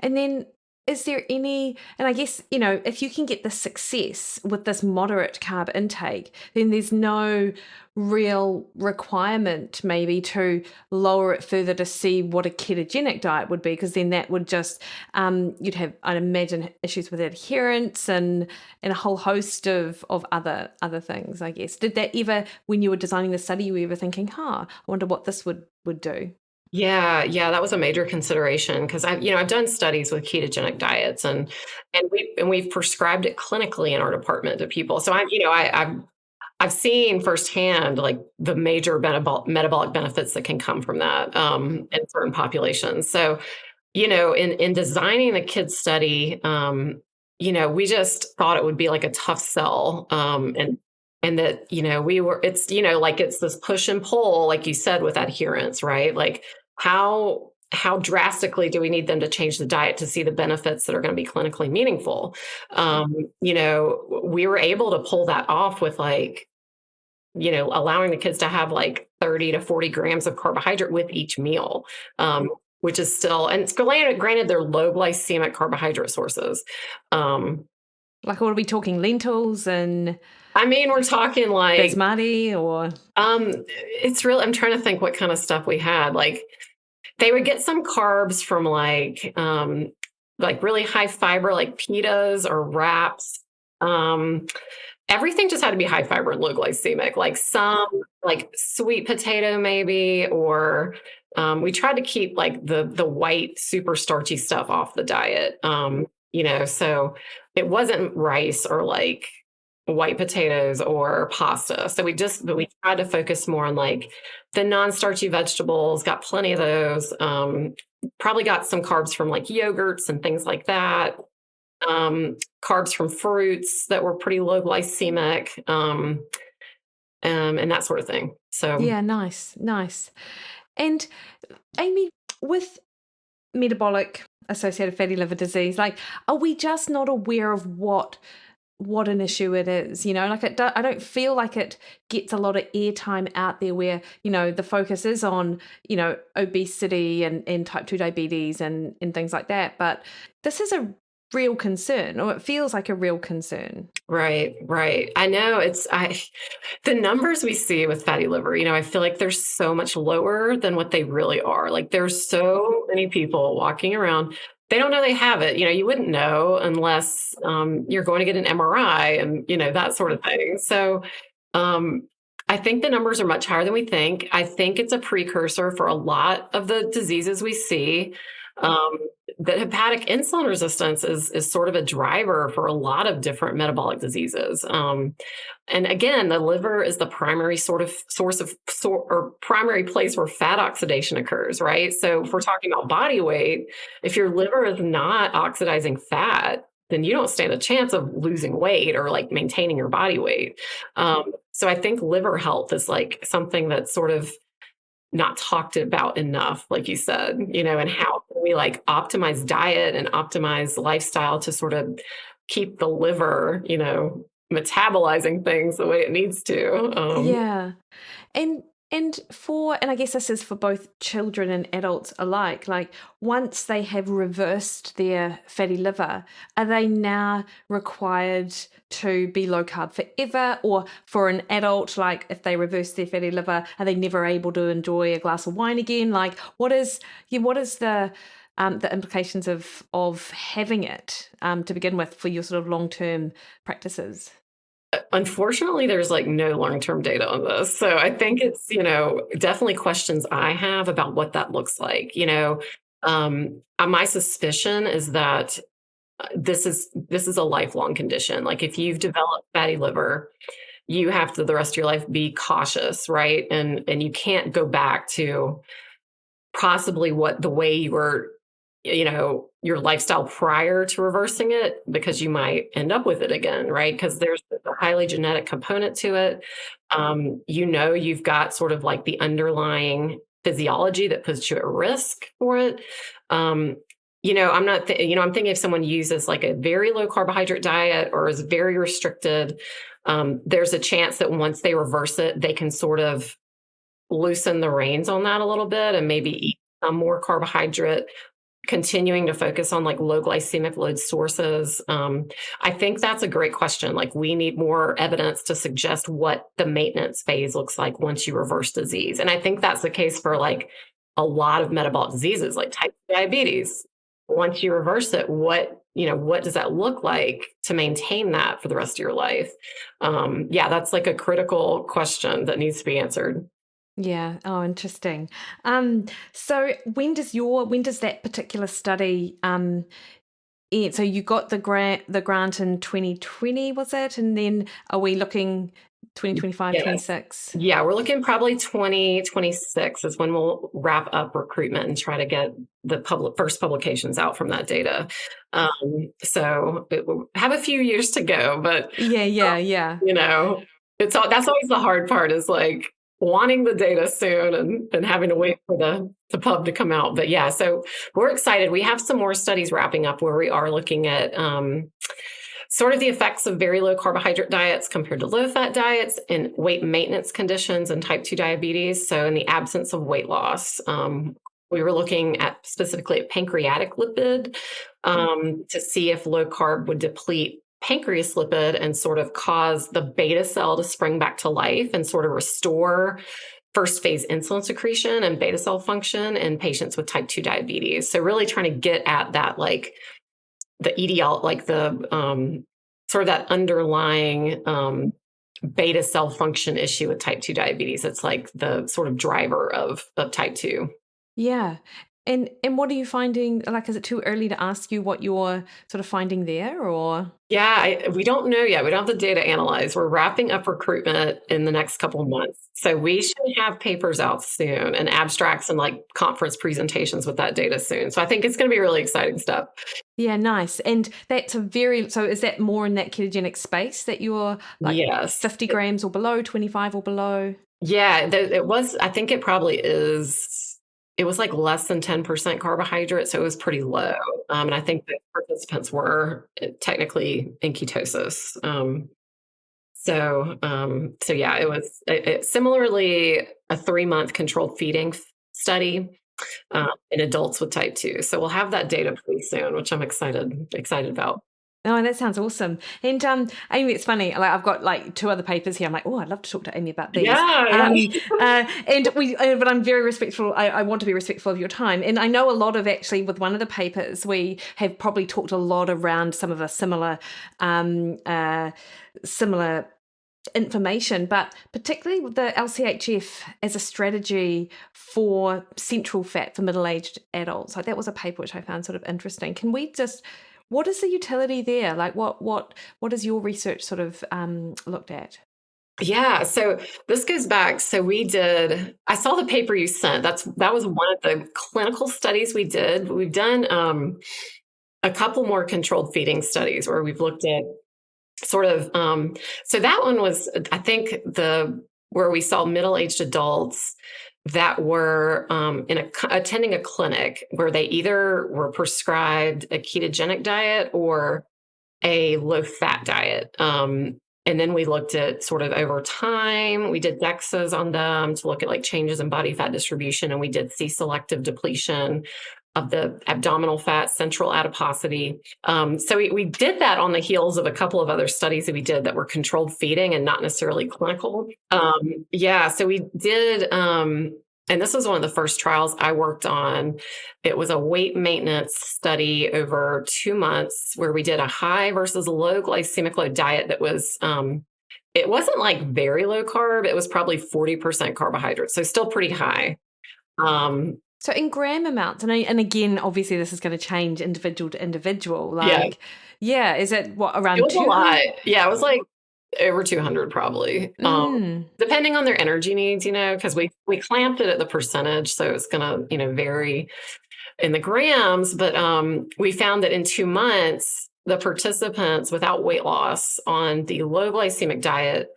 Speaker 1: And then is there any, and I guess, if you can get the success with this moderate carb intake, then there's no real requirement maybe to lower it further to see what a ketogenic diet would be, because then that would just, you'd have, I'd imagine, issues with adherence and a whole host of other things, I guess. Did that ever, when you were designing the study, you were ever thinking, I wonder what this would do?
Speaker 2: Yeah, that was a major consideration because I've done studies with ketogenic diets and we've prescribed it clinically in our department to people. So I've seen firsthand like the major metabolic benefits that can come from that in certain populations. So, in designing the kids study, we just thought it would be like a tough sell, and that, it's this push and pull, like you said, with adherence, right? Like how drastically do we need them to change the diet to see the benefits that are going to be clinically meaningful? We were able to pull that off with allowing the kids to have like 30 to 40 grams of carbohydrate with each meal, which is still, and it's granted they're low glycemic carbohydrate sources.
Speaker 1: Like, what are we talking, lentils and...
Speaker 2: we're talking like
Speaker 1: basmati or
Speaker 2: it's real. I'm trying to think what kind of stuff we had. Like they would get some carbs from like really high fiber, like pitas or wraps. Everything just had to be high fiber and low glycemic, like some like sweet potato maybe, or we tried to keep like the white super starchy stuff off the diet. So it wasn't rice or like white potatoes or pasta. So we tried to focus more on like the non-starchy vegetables, got plenty of those, probably got some carbs from like yogurts and things like that. Carbs from fruits that were pretty low glycemic, and that sort of thing. So
Speaker 1: yeah, nice. And Amy, with metabolic associated fatty liver disease, like, are we just not aware of what an issue it is? I don't feel like it gets a lot of airtime out there where, the focus is on, obesity and type 2 diabetes and things like that. But this is a real concern, or it feels like a real concern.
Speaker 2: Right. I know the numbers we see with fatty liver, I feel like they're so much lower than what they really are. Like there's so many people walking around. They don't know they have it. You wouldn't know unless you're going to get an MRI and, that sort of thing. So I think the numbers are much higher than we think. I think it's a precursor for a lot of the diseases we see. The hepatic insulin resistance is sort of a driver for a lot of different metabolic diseases. And again, the liver is the primary primary place where fat oxidation occurs, right? So if we're talking about body weight, if your liver is not oxidizing fat, then you don't stand a chance of losing weight or like maintaining your body weight. So I think liver health is like something that's sort of not talked about enough, like you said, and how we like optimize diet and optimize lifestyle to sort of keep the liver, metabolizing things the way it needs to.
Speaker 1: Yeah. And I guess this is for both children and adults alike, like once they have reversed their fatty liver, are they now required to be low carb forever? Or for an adult, like if they reverse their fatty liver, are they never able to enjoy a glass of wine again? Like what is the implications of having it to begin with for your sort of long-term practices?
Speaker 2: Unfortunately, there's like no long-term data on this. So I think it's, definitely questions I have about what that looks like. My suspicion is that this is a lifelong condition. Like if you've developed fatty liver, you have to the rest of your life be cautious, right? And you can't go back to possibly the way you were, your lifestyle prior to reversing it, because you might end up with it again, right? Because there's a highly genetic component to it. You've got sort of like the underlying physiology that puts you at risk for it. I'm thinking if someone uses like a very low carbohydrate diet or is very restricted, there's a chance that once they reverse it, they can sort of loosen the reins on that a little bit and maybe eat some more carbohydrate continuing to focus on like low glycemic load sources. I think that's a great question. Like we need more evidence to suggest what the maintenance phase looks like once you reverse disease. And I think that's the case for like a lot of metabolic diseases like type 2 diabetes. Once you reverse it, what does that look like to maintain that for the rest of your life? That's like a critical question that needs to be answered.
Speaker 1: Yeah. Oh, interesting. So when does that particular study so you got the grant in 2020, was it? And then are we looking 2025,
Speaker 2: Yes.
Speaker 1: 26?
Speaker 2: Yeah, we're looking probably 2026 is when we'll wrap up recruitment and try to get the first publications out from that data. So it will have a few years to go, but
Speaker 1: yeah.
Speaker 2: that's always the hard part is like wanting the data soon and having to wait for the pub to come out. But yeah, so we're excited. We have some more studies wrapping up where we are looking at sort of the effects of very low carbohydrate diets compared to low fat diets and weight maintenance conditions in type 2 diabetes. So in the absence of weight loss, we were looking at specifically at pancreatic lipid to see if low carb would deplete pancreas lipid and sort of cause the beta cell to spring back to life and sort of restore first phase insulin secretion and beta cell function in patients with type 2 diabetes. So really trying to get at that, like the etiology, like the sort of that underlying beta cell function issue with type 2 diabetes. It's like the sort of driver of type 2.
Speaker 1: Yeah. And what are you finding? Like, is it too early to ask you what you're sort of finding there, or?
Speaker 2: Yeah, we don't know yet. We don't have the data analyzed. We're wrapping up recruitment in the next couple of months. So we should have papers out soon and abstracts and like conference presentations with that data soon. So I think it's going to be really exciting stuff.
Speaker 1: Yeah, nice. And that's so is that more in that ketogenic space that you're like
Speaker 2: yes.
Speaker 1: 50 grams or below, 25 or below?
Speaker 2: Yeah, it was, I think it probably is. It was like less than 10% carbohydrate, so it was pretty low. And I think the participants were technically in ketosis. So yeah, it was similarly a 3-month controlled feeding study in adults with type 2. So we'll have that data pretty soon, which I'm excited about.
Speaker 1: Oh, that sounds awesome. And Amy, it's funny. Like I've got like 2 other papers here. I'm like, oh, I'd love to talk to Amy about these.
Speaker 2: Yeah.
Speaker 1: But I'm very respectful. I want to be respectful of your time. And I know a lot of actually with one of the papers, we have probably talked a lot around some of the similar information, but particularly with the LCHF as a strategy for central fat for middle-aged adults. Like that was a paper which I found sort of interesting. Can we just? What is the utility there? Like what is your research sort of looked at?
Speaker 2: Yeah, so this goes back. So I saw the paper you sent. That was one of the clinical studies we did. We've done a couple more controlled feeding studies where we've looked at sort of, so that one was, I think where we saw middle-aged adults that were attending a clinic where they either were prescribed a ketogenic diet or a low-fat diet. And then we looked at sort of over time, we did DEXAs on them to look at like changes in body fat distribution, and we did see selective depletion of the abdominal fat, central adiposity. So we did that on the heels of a couple of other studies that we did that were controlled feeding and not necessarily clinical. So we did, and this was one of the first trials I worked on. It was a weight maintenance study over 2 months where we did a high versus low glycemic load diet that was, it wasn't like very low carb. It was probably 40% carbohydrates. So still pretty high.
Speaker 1: So in gram amounts, and again, obviously this is going to change individual to individual. Like, yeah, is it around?
Speaker 2: It was 200? A lot. Yeah, it was like over 200 probably. Depending on their energy needs, because we clamped it at the percentage, so it's going to, vary in the grams. But we found that in 2 months, the participants without weight loss on the low glycemic diet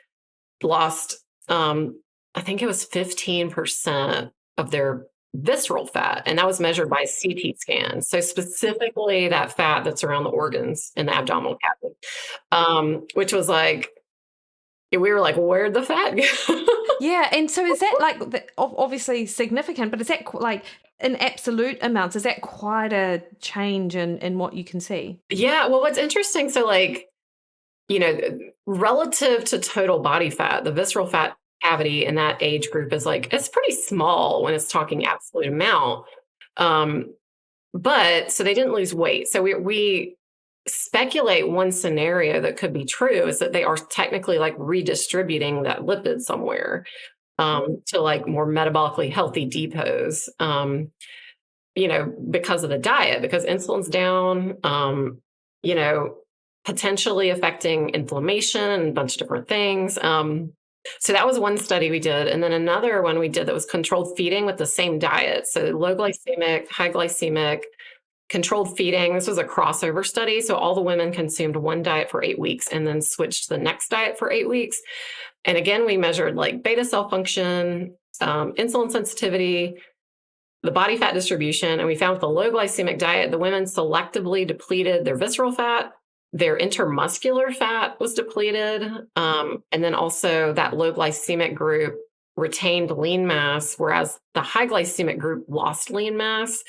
Speaker 2: lost, I think it was 15% of their visceral fat, and that was measured by CT scan. So specifically that fat that's around the organs in the abdominal cavity, which was like, we were like, where'd the fat go?
Speaker 1: Yeah. And so is that like obviously significant, but is that like in absolute amounts, is that quite a change in what you can see?
Speaker 2: Yeah. Well, what's interesting, so like, relative to total body fat, the visceral fat cavity in that age group is like, it's pretty small when it's talking absolute amount. But so they didn't lose weight. So we speculate one scenario that could be true is that they are technically like redistributing that lipid somewhere to like more metabolically healthy depots, because of the diet, because insulin's down, potentially affecting inflammation and a bunch of different things. So that was one study we did. And then another one we did that was controlled feeding with the same diet. So low glycemic, high glycemic, controlled feeding. This was a crossover study. So all the women consumed one diet for 8 weeks and then switched to the next diet for 8 weeks. And again, we measured like beta cell function, insulin sensitivity, the body fat distribution. And we found with the low glycemic diet, the women selectively depleted their visceral fat, their intermuscular fat was depleted. And then also that low glycemic group retained lean mass, whereas the high glycemic group lost lean mass.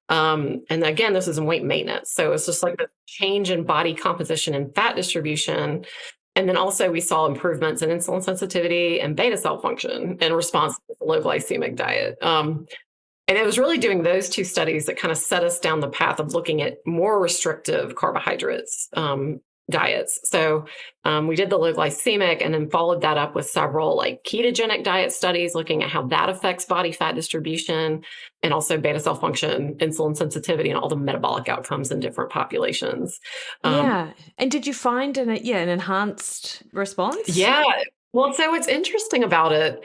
Speaker 2: And again, this is in weight maintenance. So it's just like the change in body composition and fat distribution. And then also we saw improvements in insulin sensitivity and beta cell function in response to the low glycemic diet. And it was really doing those two studies that kind of set us down the path of looking at more restrictive carbohydrates diets. So we did the low glycemic and then followed that up with several like ketogenic diet studies, looking at how that affects body fat distribution and also beta cell function, insulin sensitivity, and all the metabolic outcomes in different populations.
Speaker 1: Yeah. And did you find an enhanced response?
Speaker 2: Yeah. Well, so what's interesting about it,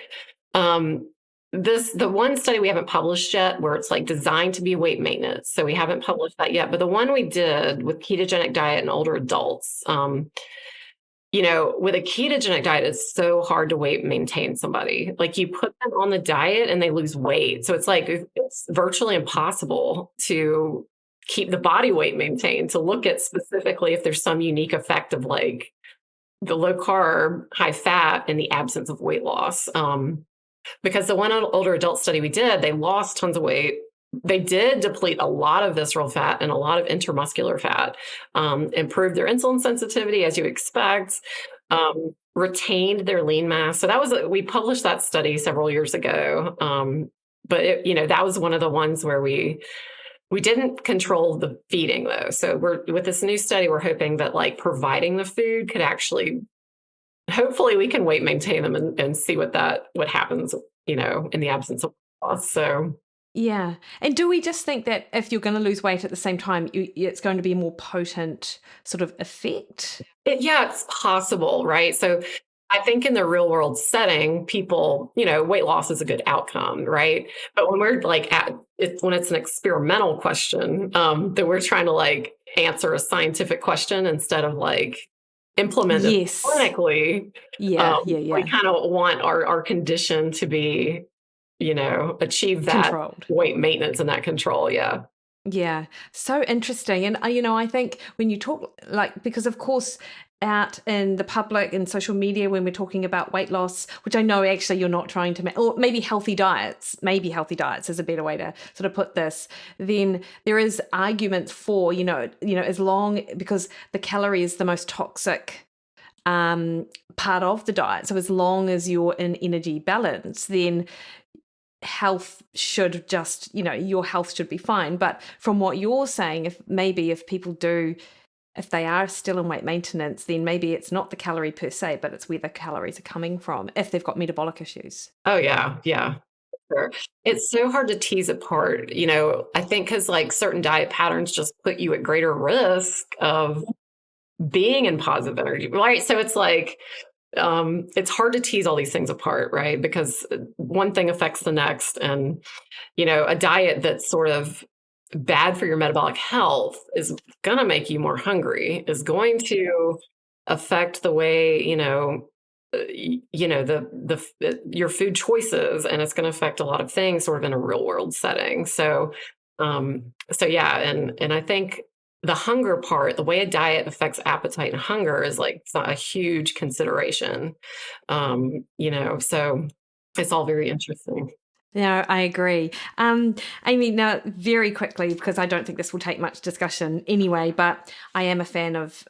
Speaker 2: the one study we haven't published yet, where it's like designed to be weight maintenance. So we haven't published that yet. But the one we did with ketogenic diet in older adults, with a ketogenic diet, it's so hard to weight maintain somebody. Like you put them on the diet and they lose weight. So it's like, it's virtually impossible to keep the body weight maintained, to look at specifically if there's some unique effect of like the low carb, high fat in the absence of weight loss. Because the one older adult study we did, they lost tons of weight. They did deplete a lot of visceral fat and a lot of intermuscular fat, improved their insulin sensitivity, as you expect, retained their lean mass. So we published that study several years ago. But that was one of the ones where we didn't control the feeding though. So with this new study, we're hoping that like providing the food could actually, hopefully we can weight maintain them and see what happens, in the absence of loss. So
Speaker 1: yeah. And do we just think that if you're going to lose weight at the same time, it's going to be a more potent sort of effect?
Speaker 2: It's possible, right? So I think in the real world setting, people, weight loss is a good outcome, right? But when we're like when it's an experimental question, that we're trying to like answer a scientific question instead of like implement it clinically. We kind of want our condition to be, achieve that controlled weight maintenance and that control. Yeah.
Speaker 1: Yeah. So interesting. And, I think when you talk because of course out in the public and social media, when we're talking about weight loss, which I know actually you're not trying to or maybe healthy diets is a better way to sort of put this, then there is arguments for, as long, because the calorie is the most toxic part of the diet. So as long as you're in energy balance, then health should just, your health should be fine. But from what you're saying, if they are still in weight maintenance, then maybe it's not the calorie per se, but it's where the calories are coming from if they've got metabolic issues.
Speaker 2: Oh, yeah. Yeah. Sure. It's so hard to tease apart, I think because like certain diet patterns just put you at greater risk of being in positive energy, right? So it's like, it's hard to tease all these things apart, right? Because one thing affects the next. And, a diet that's sort of bad for your metabolic health is going to make you more hungry, is going to affect the way, your food choices, and it's going to affect a lot of things sort of in a real world setting. So yeah. And I think the hunger part, the way a diet affects appetite and hunger is like, it's not a huge consideration. So it's all very interesting.
Speaker 1: No, I agree. Amy, now very quickly, because I don't think this will take much discussion anyway, but I am a fan of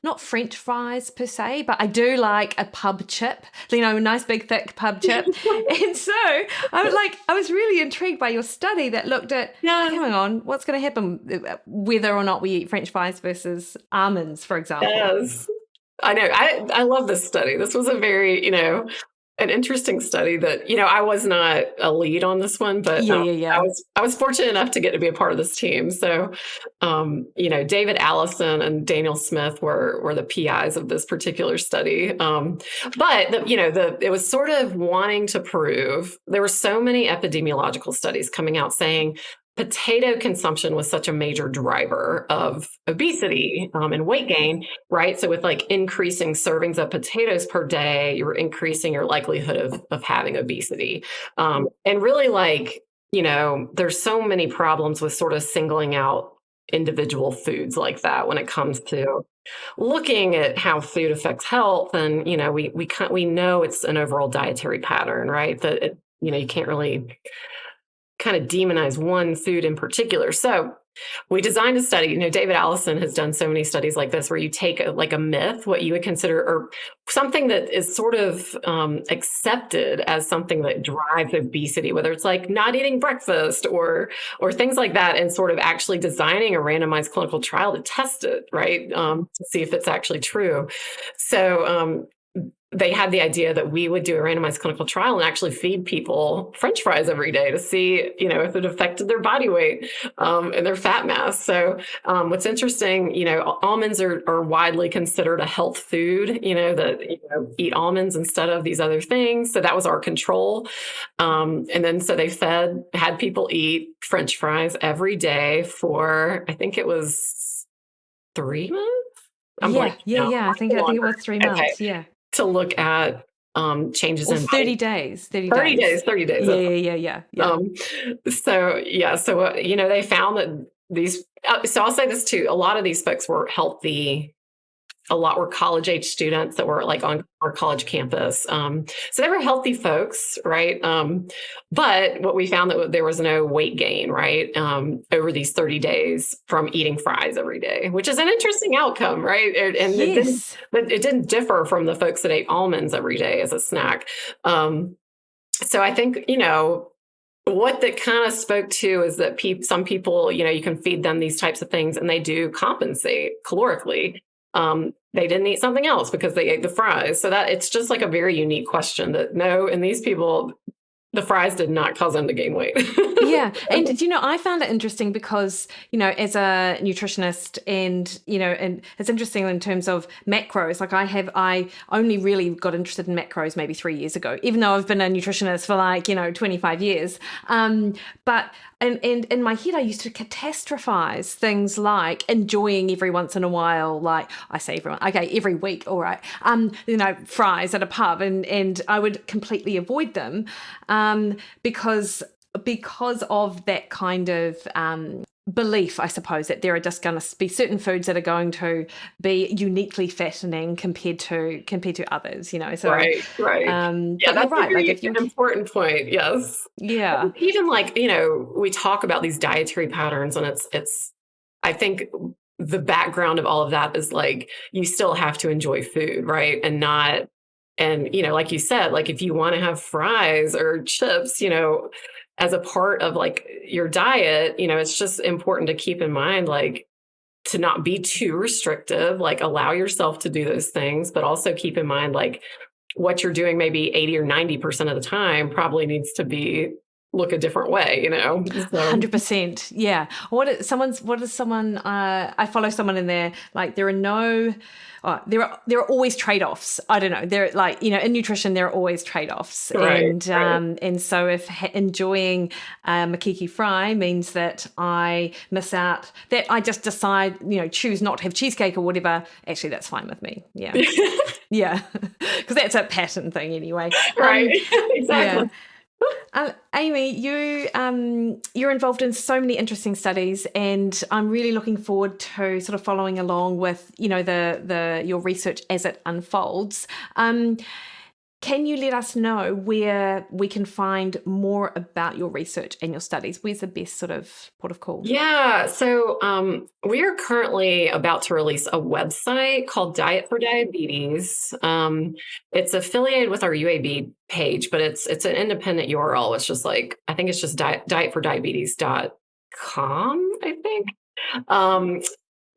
Speaker 1: not French fries per se, but I do like a pub chip, a nice big thick pub chip. And so I was really intrigued by your study that looked at, hang on, what's going to happen whether or not we eat French fries versus almonds, for example.
Speaker 2: Yes, I know. I love this study. This was a very, an interesting study that, I was not a lead on this one, but I was fortunate enough to get to be a part of this team. So, David Allison and Daniel Smith were the PIs of this particular study. It was sort of wanting to prove, there were so many epidemiological studies coming out saying potato consumption was such a major driver of obesity and weight gain, right? So with like increasing servings of potatoes per day, you're increasing your likelihood of having obesity. And really there's so many problems with sort of singling out individual foods like that when it comes to looking at how food affects health. And, we know it's an overall dietary pattern, right? That, you can't really kind of demonize one food in particular. So we designed a study. David Allison has done so many studies like this where you take a myth, what you would consider, or something that is sort of accepted as something that drives obesity, whether it's like not eating breakfast or things like that, and sort of actually designing a randomized clinical trial to test it, right? To see if it's actually true. So they had the idea that we would do a randomized clinical trial and actually feed people French fries every day to see, if it affected their body weight and their fat mass. So what's interesting, almonds are widely considered a health food, eat almonds instead of these other things. So that was our control. And then so they had people eat French fries every day for, I think it was 3 months.
Speaker 1: I think it was 3 months.
Speaker 2: Okay.
Speaker 1: Yeah.
Speaker 2: To look at changes in
Speaker 1: 30 days. 30
Speaker 2: days.
Speaker 1: Yeah.
Speaker 2: So they found that these, so I'll say this too, a lot of these folks were healthy. A lot were college age students that were like on our college campus. So they were healthy folks, right? But what we found that there was no weight gain, right? Over these 30 days from eating fries every day, which is an interesting outcome, right? And
Speaker 1: yes.
Speaker 2: it didn't differ from the folks that ate almonds every day as a snack. So I think, what that kind of spoke to is that some people, you can feed them these types of things and they do compensate calorically. They didn't eat something else because they ate the fries. So that it's just like a very unique question that and these people, the fries did not cause them to gain weight.
Speaker 1: Yeah. And, I found it interesting because, as a nutritionist and it's interesting in terms of macros, like I only really got interested in macros maybe 3 years ago, even though I've been a nutritionist for 25 years. But and in my head, I used to catastrophize things like enjoying every once in a while, like I say every week, all right, fries at a pub, and I would completely avoid them because of that kind of belief, I suppose, that there are just going to be certain foods that are going to be uniquely fattening compared to others, So
Speaker 2: right. That's right. An important point. Yes.
Speaker 1: Yeah.
Speaker 2: Even we talk about these dietary patterns, and it's. I think the background of all of that is like you still have to enjoy food, right, and not. And, like you said, like if you want to have fries or chips, as a part of like your diet, it's just important to keep in mind, like to not be too restrictive, like allow yourself to do those things, but also keep in mind, like what you're doing maybe 80 or 90% of the time probably needs to look a different way, So.
Speaker 1: 100%. Yeah. I follow someone in there, like there are always trade-offs. I don't know. There like, in nutrition, there are always trade-offs.
Speaker 2: Right,
Speaker 1: and so if enjoying makiki fry means that I miss out, that I just decide, choose not to have cheesecake or whatever, actually that's fine with me. Yeah. Yeah. Because that's a pattern thing anyway.
Speaker 2: Right. Exactly.
Speaker 1: Yeah. Amy, you're involved in so many interesting studies, and I'm really looking forward to sort of following along with, your research as it unfolds. Can you let us know where we can find more about your research and your studies? Where's the best sort of port of call?
Speaker 2: Yeah, so we are currently about to release a website called Diet for Diabetes. It's affiliated with our UAB page, but it's an independent URL. It's just I think it's just dietfordiabetes.com, I think.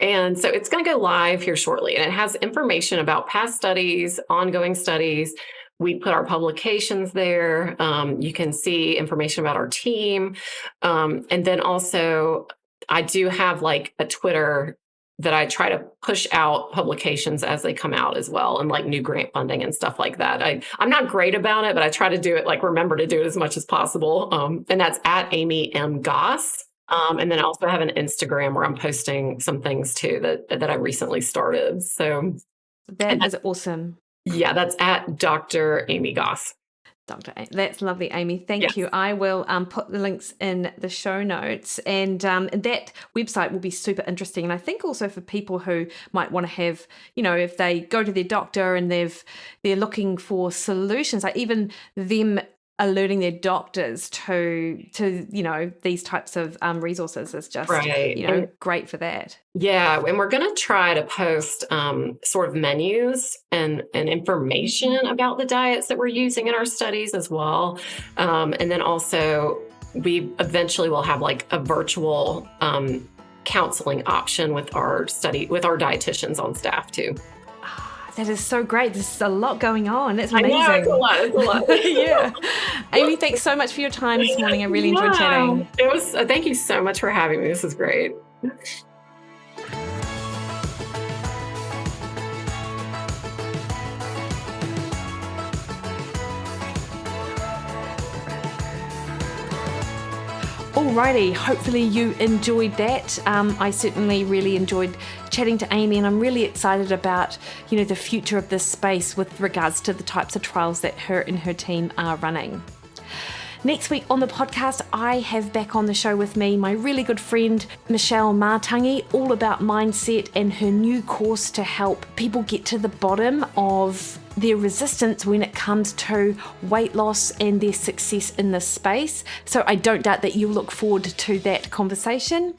Speaker 2: And so it's going to go live here shortly, and it has information about past studies, ongoing studies. We put our publications there. You can see information about our team. And then also, I do have a Twitter that I try to push out publications as they come out as well, and new grant funding and stuff like that. I'm not great about it, but I try to do it, remember to do it as much as possible. And that's at Amy M. Goss. And then I also have an Instagram where I'm posting some things too that I recently started. So
Speaker 1: that is awesome.
Speaker 2: Yeah, that's at Dr. Amy Goss.
Speaker 1: That's lovely, Amy. Thank you. I will put the links in the show notes, and that website will be super interesting. And I think also for people who might want to have, if they go to their doctor and they're looking for solutions, even them alerting their doctors to these types of resources is just great for that.
Speaker 2: Yeah, and we're going to try to post sort of menus and information about the diets that we're using in our studies as well. And then also we eventually will have a virtual counseling option with our dietitians on staff too.
Speaker 1: That is so great. There's a lot going on. It's amazing.
Speaker 2: I know, it's a lot.
Speaker 1: Yeah. Amy, thanks so much for your time this morning. I really enjoyed chatting.
Speaker 2: It was. Thank you so much for having me. This is great.
Speaker 1: Alrighty, hopefully you enjoyed that. I certainly really enjoyed chatting to Amy, and I'm really excited about, the future of this space with regards to the types of trials that her and her team are running. Next week on the podcast, I have back on the show with me my really good friend, Michelle Martangi, all about mindset and her new course to help people get to the bottom of their resistance when it comes to weight loss and their success in this space. So I don't doubt that you'll look forward to that conversation.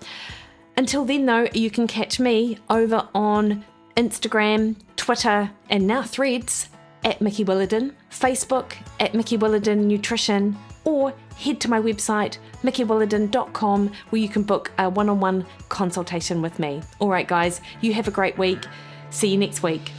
Speaker 1: Until then, though, you can catch me over on Instagram, Twitter, and now Threads at Mikki Williden, Facebook at Mikki Williden Nutrition, or head to my website, mikkywilliden.com, where you can book a one-on-one consultation with me. All right, guys, you have a great week. See you next week.